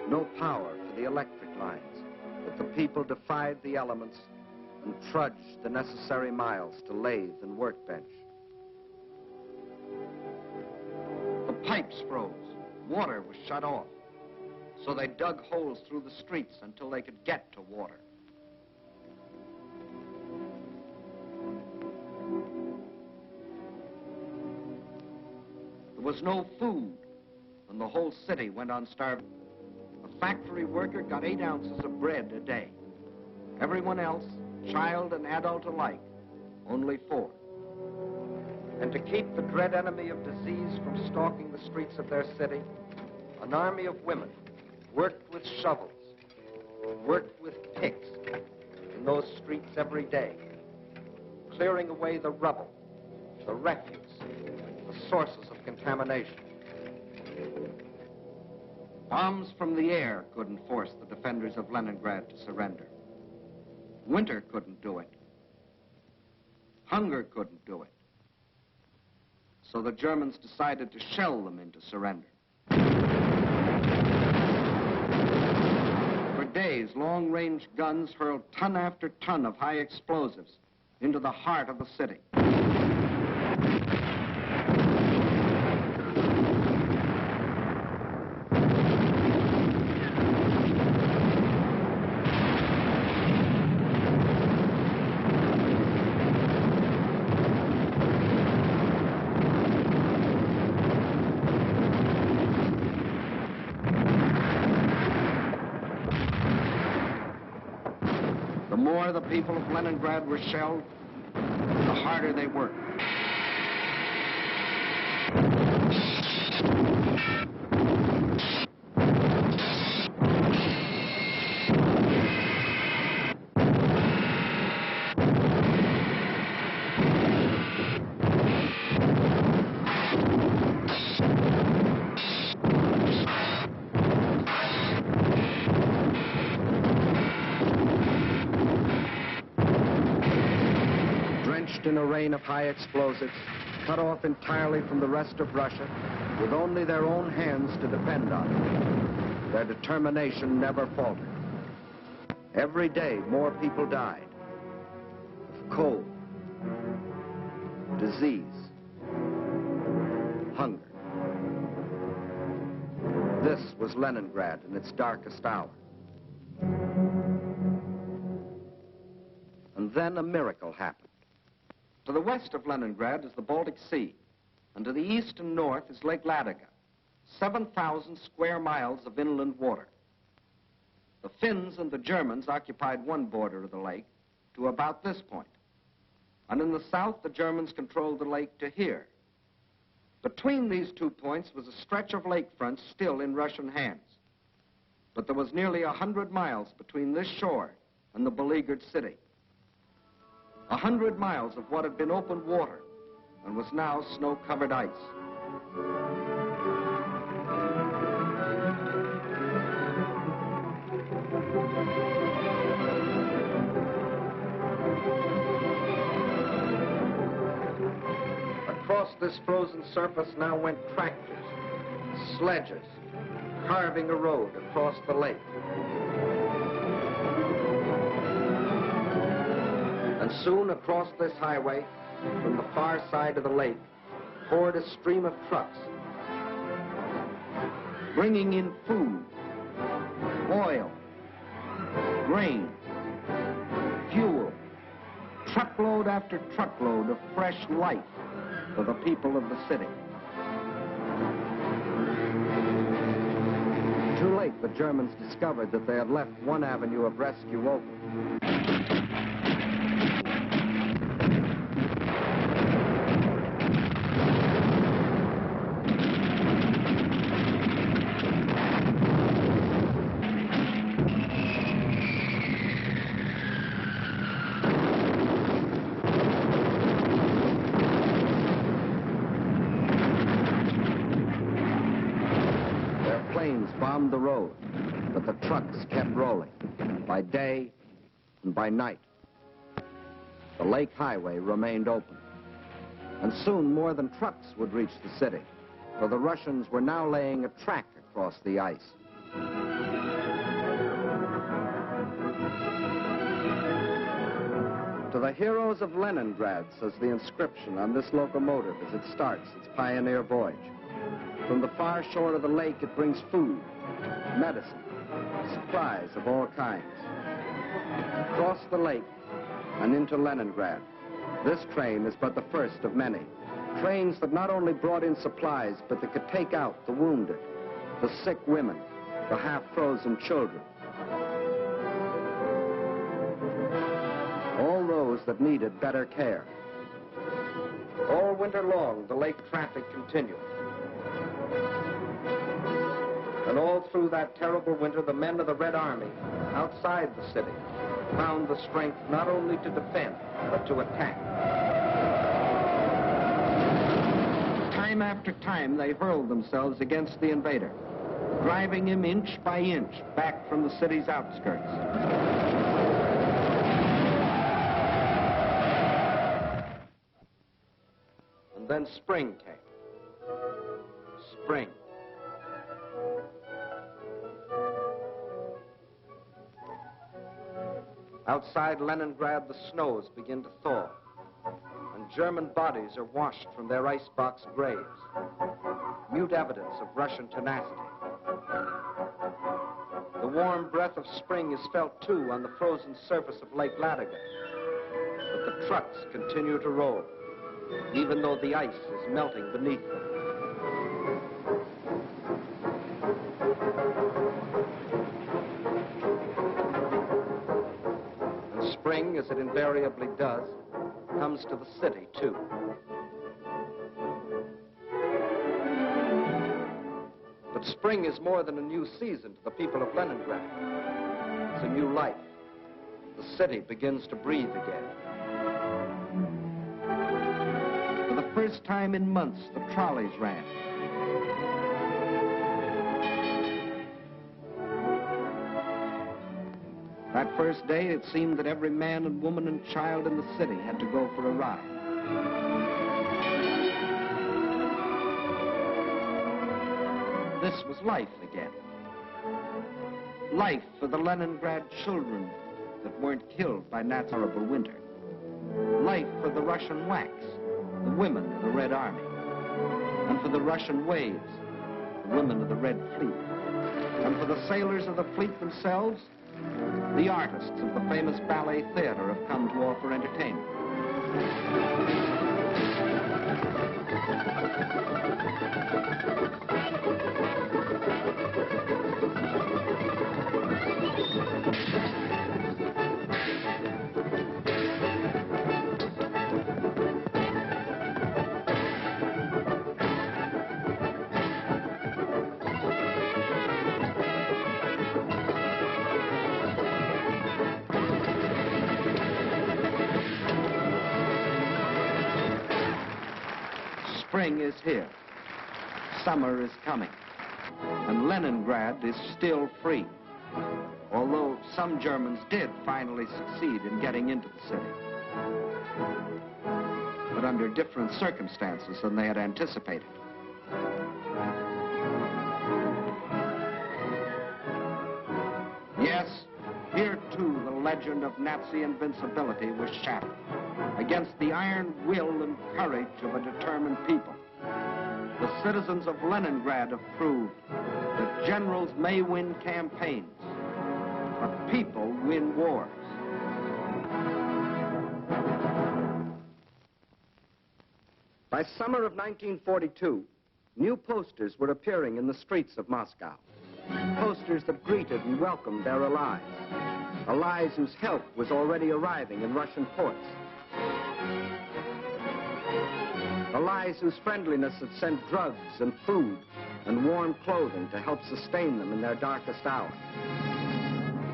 no power for the electric lines, but the people defied the elements and trudged the necessary miles to lathe and workbench. The pipes froze, water was shut off, so they dug holes through the streets until they could get to water. There was no food, and the whole city went on starving. A factory worker got 8 ounces of bread a day. Everyone else, child and adult alike, only 4. And to keep the dread enemy of disease from stalking the streets of their city, an army of women worked with shovels, worked with picks in those streets every day, clearing away the rubble, the refuse, the sources of contamination. Bombs from the air couldn't force the defenders of Leningrad to surrender. Winter couldn't do it. Hunger couldn't do it. So the Germans decided to shell them into surrender. For days, long-range guns hurled ton after ton of high explosives into the heart of the city. The more the people of Leningrad were shelled, the harder they worked. In a rain of high explosives, cut off entirely from the rest of Russia, with only their own hands to depend on, their determination never faltered. Every day, more people died of cold, disease, hunger. This was Leningrad in its darkest hour. And then a miracle happened. To the west of Leningrad is the Baltic Sea, and to the east and north is Lake Ladoga, 7,000 square miles of inland water. The Finns and the Germans occupied one border of the lake to about this point, and in the south the Germans controlled the lake to here. Between these 2 points was a stretch of lakefront still in Russian hands, but there was nearly 100 miles between this shore and the beleaguered city. 100 miles of what had been open water and was now snow-covered ice. Across this frozen surface now went tractors, sledges, carving a road across the lake. And soon across this highway, from the far side of the lake, poured a stream of trucks, bringing in food, oil, grain, fuel, truckload after truckload of fresh life for the people of the city. Too late, the Germans discovered that they had left one avenue of rescue open. Bombed the road, but the trucks kept rolling, by day and by night. The lake highway remained open, and soon more than trucks would reach the city, for the Russians were now laying a track across the ice. To the heroes of Leningrad, says the inscription on this locomotive as it starts its pioneer voyage. From the far shore of the lake, it brings food, medicine, supplies of all kinds. Across the lake and into Leningrad, this train is but the first of many. Trains that not only brought in supplies, but that could take out the wounded, the sick women, the half-frozen children. All those that needed better care. All winter long, the lake traffic continued. And all through that terrible winter, the men of the Red Army, outside the city, found the strength not only to defend, but to attack. Time after time, they hurled themselves against the invader, driving him inch by inch back from the city's outskirts. And then spring came. Spring. Outside Leningrad, the snows begin to thaw, and German bodies are washed from their icebox graves, mute evidence of Russian tenacity. The warm breath of spring is felt, too, on the frozen surface of Lake Ladoga, but the trucks continue to roll, even though the ice is melting beneath them. Spring, as it invariably does, comes to the city, too. But spring is more than a new season to the people of Leningrad. It's a new life. The city begins to breathe again. For the first time in months, the trolleys ran. That first day, it seemed that every man and woman and child in the city had to go for a ride. This was life again. Life for the Leningrad children that weren't killed by that horrible winter. Life for the Russian wax, the women of the Red Army. And for the Russian waves, the women of the Red Fleet. And for the sailors of the fleet themselves, the artists of the famous ballet theater have come to offer entertainment. Spring is here. Summer is coming. And Leningrad is still free. Although some Germans did finally succeed in getting into the city. But under different circumstances than they had anticipated. Yes, here too the legend of Nazi invincibility was shattered against the iron will and courage of a determined people. The citizens of Leningrad have proved that generals may win campaigns, but people win wars. By summer of 1942, new posters were appearing in the streets of Moscow. Posters that greeted and welcomed their allies. Allies whose help was already arriving in Russian ports. Allies whose friendliness had sent drugs and food and warm clothing to help sustain them in their darkest hour.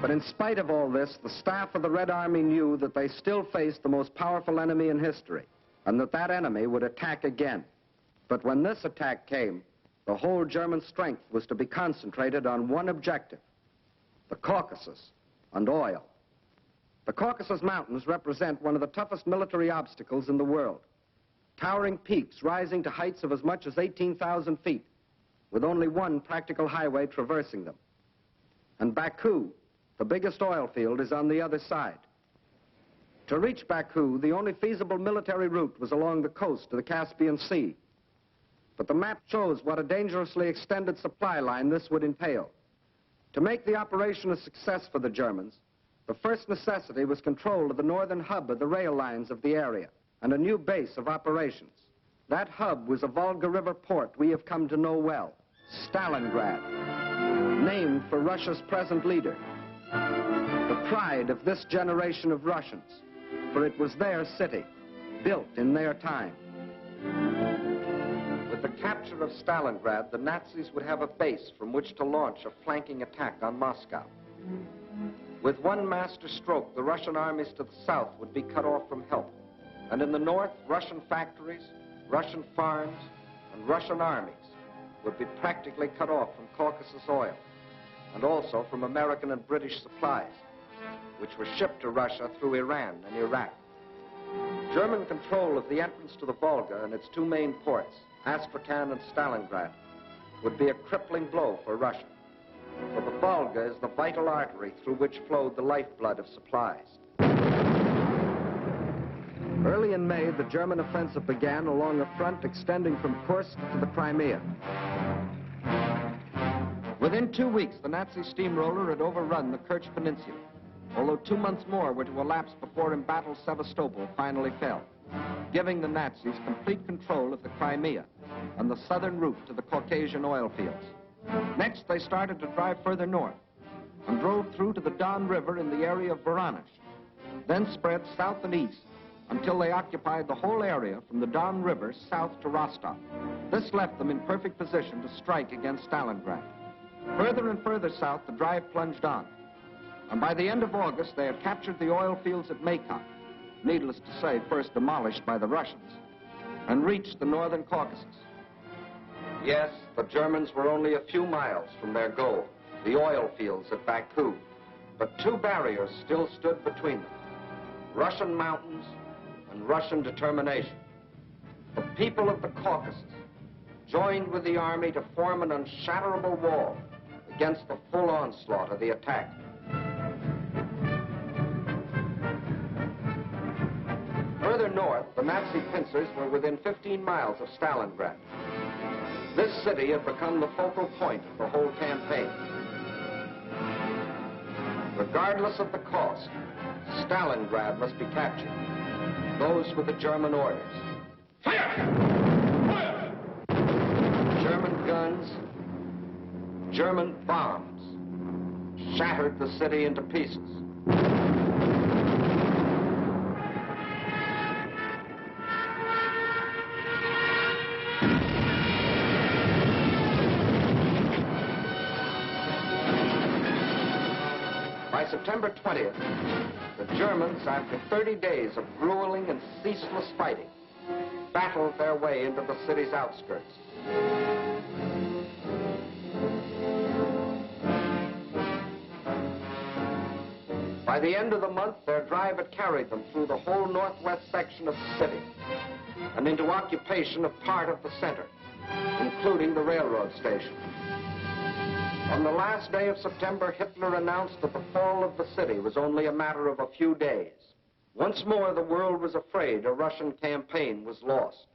But in spite of all this, the staff of the Red Army knew that they still faced the most powerful enemy in history, and that that enemy would attack again. But when this attack came, the whole German strength was to be concentrated on one objective: the Caucasus and oil. The Caucasus Mountains represent one of the toughest military obstacles in the world. Towering peaks rising to heights of as much as 18,000 feet, with only one practical highway traversing them. And Baku, the biggest oil field, is on the other side. To reach Baku, the only feasible military route was along the coast to the Caspian Sea. But the map shows what a dangerously extended supply line this would entail. To make the operation a success for the Germans, the first necessity was control of the northern hub of the rail lines of the area and a new base of operations. That hub was a Volga River port we have come to know well, Stalingrad, named for Russia's present leader. The pride of this generation of Russians, for it was their city, built in their time. With the capture of Stalingrad, the Nazis would have a base from which to launch a flanking attack on Moscow. With one master stroke, the Russian armies to the south would be cut off from help. And in the north, Russian factories, Russian farms, and Russian armies would be practically cut off from Caucasus oil, and also from American and British supplies, which were shipped to Russia through Iran and Iraq. German control of the entrance to the Volga and its two main ports, Astrakhan and Stalingrad, would be a crippling blow for Russia. For the Volga is the vital artery through which flowed the lifeblood of supplies. Early in May, the German offensive began along a front extending from Kursk to the Crimea. Within 2 weeks, the Nazi steamroller had overrun the Kerch Peninsula, although 2 months more were to elapse before embattled Sevastopol finally fell, giving the Nazis complete control of the Crimea and the southern route to the Caucasian oil fields. Next, they started to drive further north and drove through to the Don River in the area of Voronezh, then spread south and east until they occupied the whole area from the Don River south to Rostov. This left them in perfect position to strike against Stalingrad. Further and further south, the drive plunged on, and by the end of August, they had captured the oil fields at Maykoff, needless to say, first demolished by the Russians, and reached the northern Caucasus. Yes, the Germans were only a few miles from their goal, the oil fields at Baku, but two barriers still stood between them: Russian mountains and Russian determination. The people of the Caucasus joined with the army to form an unshatterable wall against the full onslaught of the attack. Further north, the Nazi pincers were within 15 miles of Stalingrad. This city had become the focal point of the whole campaign. Regardless of the cost, Stalingrad must be captured. Those were the German orders. Fire! Fire! German guns, German bombs shattered the city into pieces. By September 20th, the Germans, after 30 days of grueling and ceaseless fighting, battled their way into the city's outskirts. By the end of the month, their drive had carried them through the whole northwest section of the city and into occupation of part of the center, including the railroad station. On the last day of September, Hitler announced that the fall of the city was only a matter of a few days. Once more, the world was afraid a Russian campaign was lost.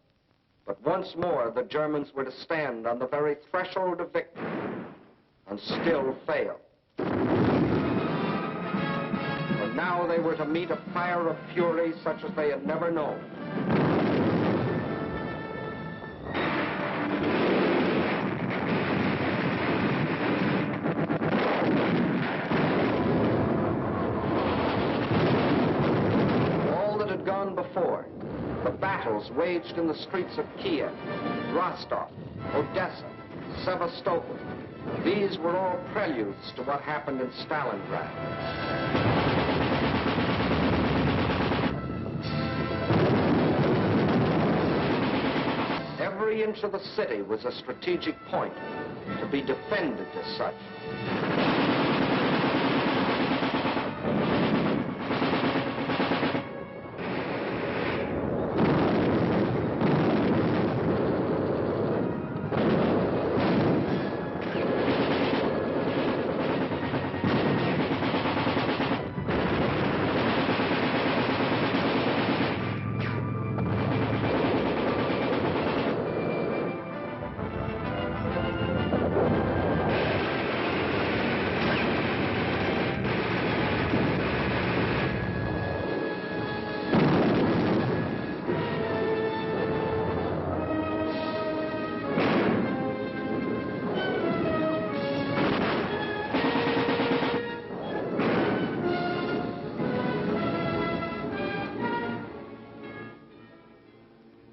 But once more, the Germans were to stand on the very threshold of victory and still fail. For now, they were to meet a fire of fury such as they had never known. Before, the battles waged in the streets of Kiev, Rostov, Odessa, Sevastopol. These were all preludes to what happened in Stalingrad. Every inch of the city was a strategic point to be defended as such.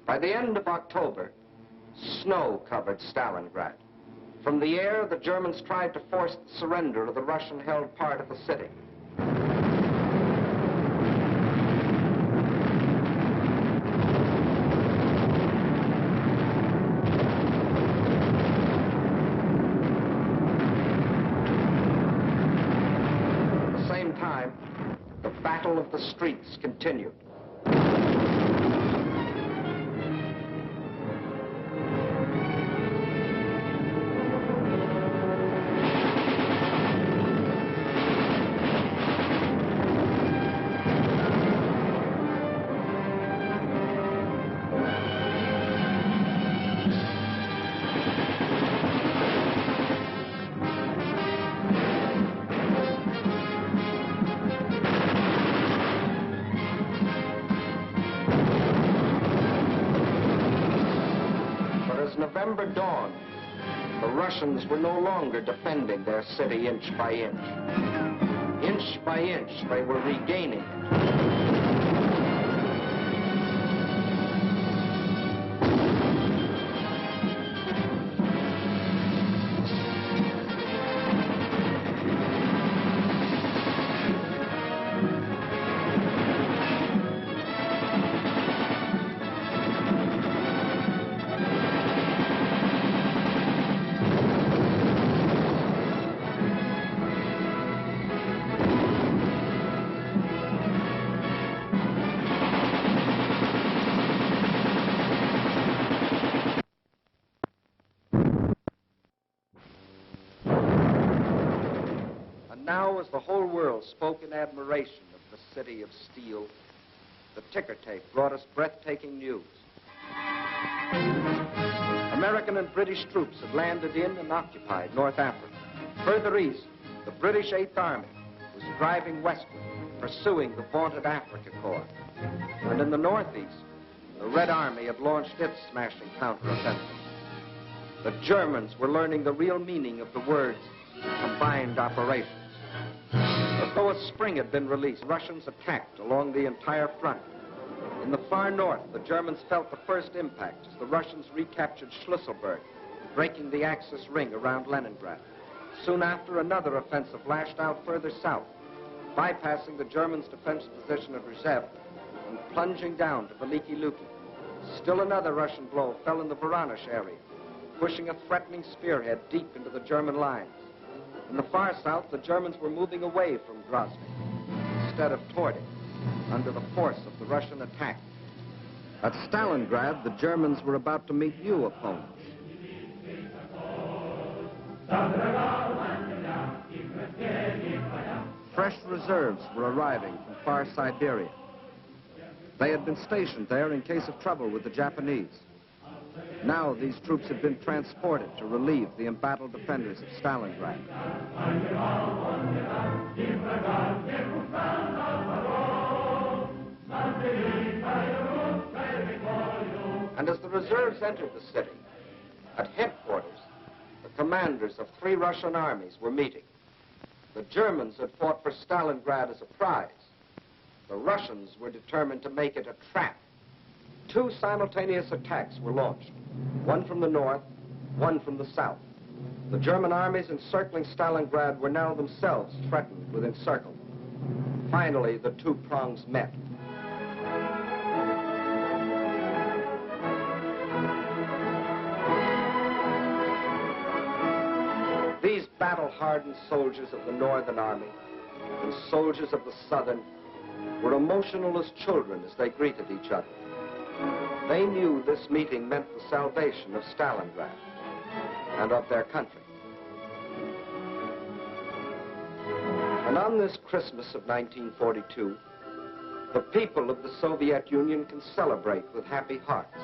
By the end of October, snow covered Stalingrad. From the air, the Germans tried to force the surrender of the Russian-held part of the city. At the same time, the battle of the streets continued. November dawned, the Russians were no longer defending their city inch by inch. Inch by inch, they were regaining it. Now, as the whole world spoke in admiration of the city of steel, the ticker tape brought us breathtaking news. American and British troops had landed in and occupied North Africa. Further east, the British Eighth Army was driving westward, pursuing the vaunted Africa Corps. And in the northeast, the Red Army had launched its smashing counteroffensive. The Germans were learning the real meaning of the words combined operations. As though a spring had been released, Russians attacked along the entire front. In the far north, the Germans felt the first impact as the Russians recaptured Schlüsselburg, breaking the Axis ring around Leningrad. Soon after, another offensive lashed out further south, bypassing the Germans' defense position at Rzhev and plunging down to Veliki Luki. Still another Russian blow fell in the Voronezh area, pushing a threatening spearhead deep into the German lines. In the far south, the Germans were moving away from Grozny, instead of toward it, under the force of the Russian attack. At Stalingrad, the Germans were about to meet new opponents. Fresh reserves were arriving from far Siberia. They had been stationed there in case of trouble with the Japanese. Now these troops had been transported to relieve the embattled defenders of Stalingrad. And as the reserves entered the city, at headquarters, the commanders of 3 Russian armies were meeting. The Germans had fought for Stalingrad as a prize. The Russians were determined to make it a trap. 2 simultaneous attacks were launched, one from the north, one from the south. The German armies encircling Stalingrad were now themselves threatened with encirclement. Finally, the 2 prongs met. These battle-hardened soldiers of the Northern Army and soldiers of the Southern were emotional as children as they greeted each other. They knew this meeting meant the salvation of Stalingrad and of their country. And on this Christmas of 1942, the people of the Soviet Union can celebrate with happy hearts.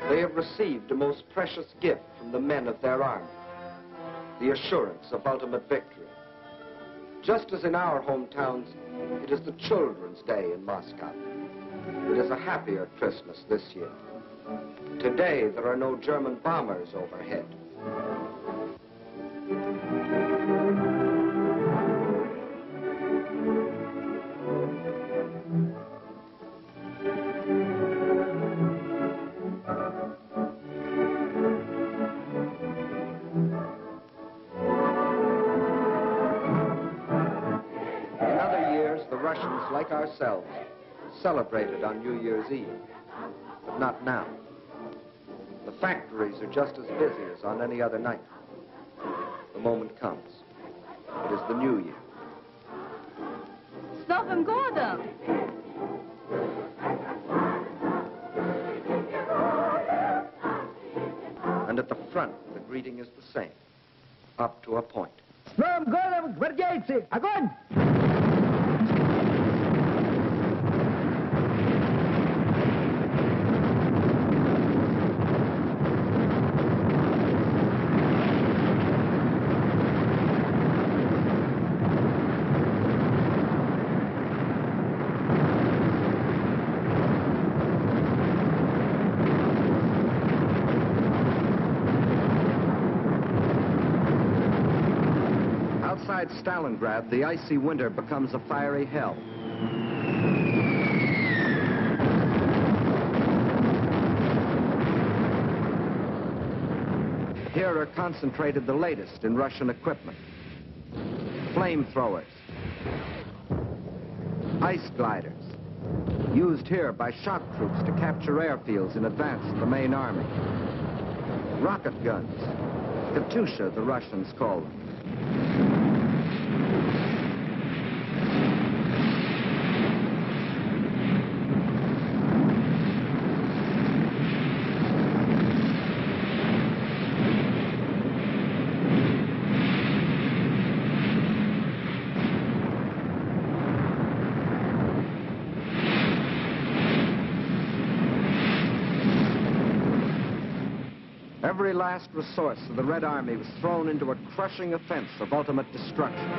They have received a most precious gift from the men of their army, the assurance of ultimate victory. Just as in our hometowns, it is the Children's Day in Moscow. It is a happier Christmas this year. Today, there are no German bombers overhead. Russians, like ourselves, celebrated on New Year's Eve, but not now. The factories are just as busy as on any other night. The moment comes. It is the New Year. С Новым годом! And at the front, the greeting is the same, up to a point. С Новым годом, гвардейцы! Огонь! Outside Stalingrad, the icy winter becomes a fiery hell. Here are concentrated the latest in Russian equipment. Flamethrowers, ice gliders, used here by shock troops to capture airfields in advance of the main army. Rocket guns, Katyusha, the Russians call them. Every last resource of the Red Army was thrown into a crushing offense of ultimate destruction.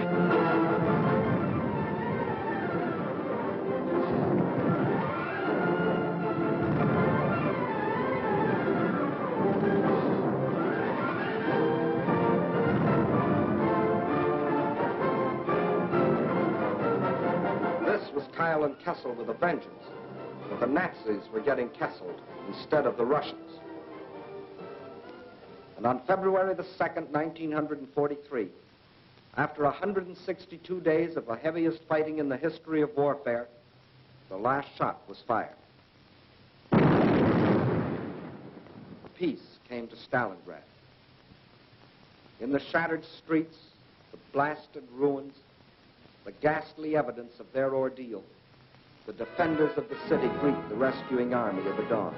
This was Kyle and Kessel with a vengeance, but the Nazis were getting Kesseled instead of the Russians. And on February the 2nd, 1943, after 162 days of the heaviest fighting in the history of warfare, the last shot was fired. peace came to Stalingrad. In the shattered streets, the blasted ruins, the ghastly evidence of their ordeal, the defenders of the city greet the rescuing army of the dawn.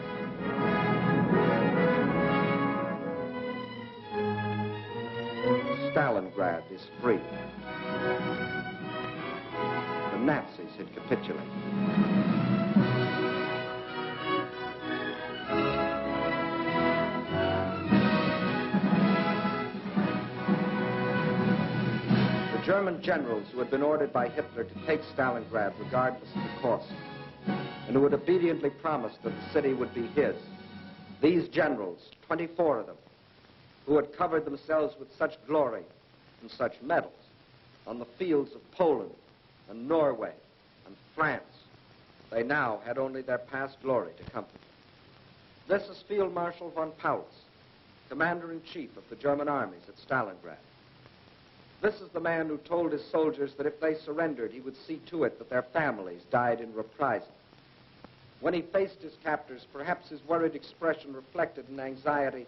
Stalingrad is free. The Nazis had capitulated. The German generals who had been ordered by Hitler to take Stalingrad regardless of the cost, and who had obediently promised that the city would be his, these generals, 24 of them, who had covered themselves with such glory and such medals on the fields of Poland and Norway and France, they now had only their past glory to comfort them. This is Field Marshal von Paulus, Commander-in-Chief of the German armies at Stalingrad. This is the man who told his soldiers that if they surrendered, he would see to it that their families died in reprisal. When he faced his captors, perhaps his worried expression reflected an anxiety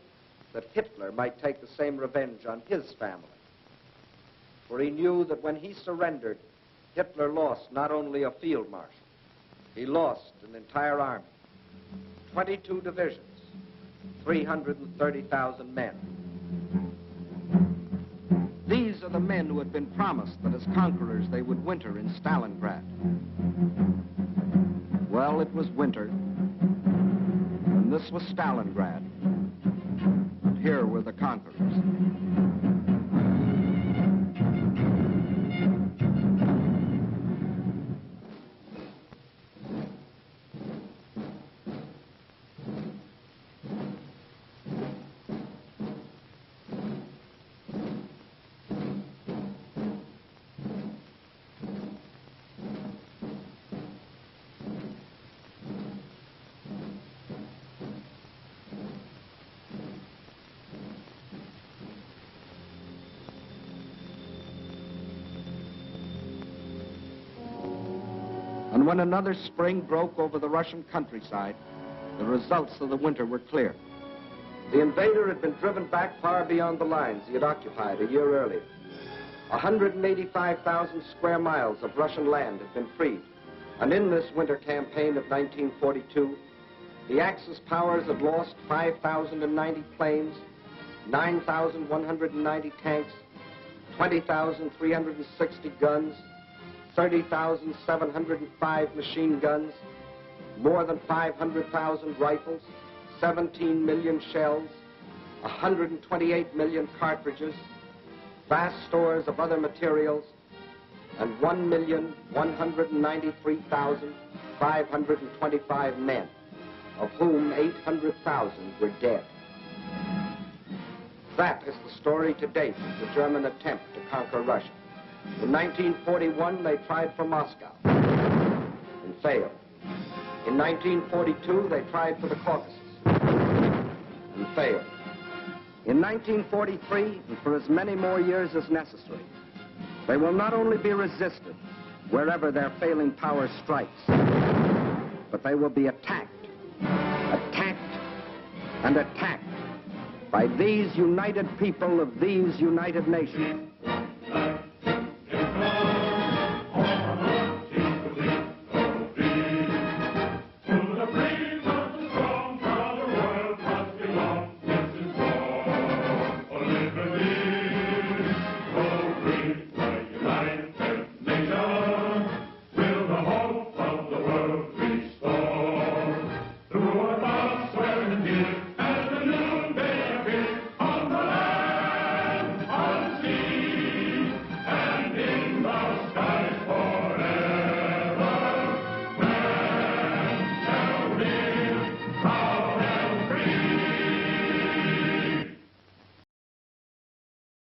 that Hitler might take the same revenge on his family. For he knew that when he surrendered, Hitler lost not only a field marshal, he lost an entire army, 22 divisions, 330,000 men. These are the men who had been promised that as conquerors they would winter in Stalingrad. Well, it was winter, and this was Stalingrad. And here were the conquerors. And when another spring broke over the Russian countryside, the results of the winter were clear. The invader had been driven back far beyond the lines he had occupied a year earlier. 185,000 square miles of Russian land had been freed. And in this winter campaign of 1942, the Axis powers had lost 5,090 planes, 9,190 tanks, 20,360 guns, 30,705 machine guns, more than 500,000 rifles, 17 million shells, 128 million cartridges, vast stores of other materials, and 1,193,525 men, of whom 800,000 were dead. That is the story to date of the German attempt to conquer Russia. In 1941, they tried for Moscow and failed. In 1942, they tried for the Caucasus and failed. In 1943, and for as many more years as necessary, they will not only be resisted wherever their failing power strikes, but they will be attacked, attacked, and attacked by these united people of these united nations.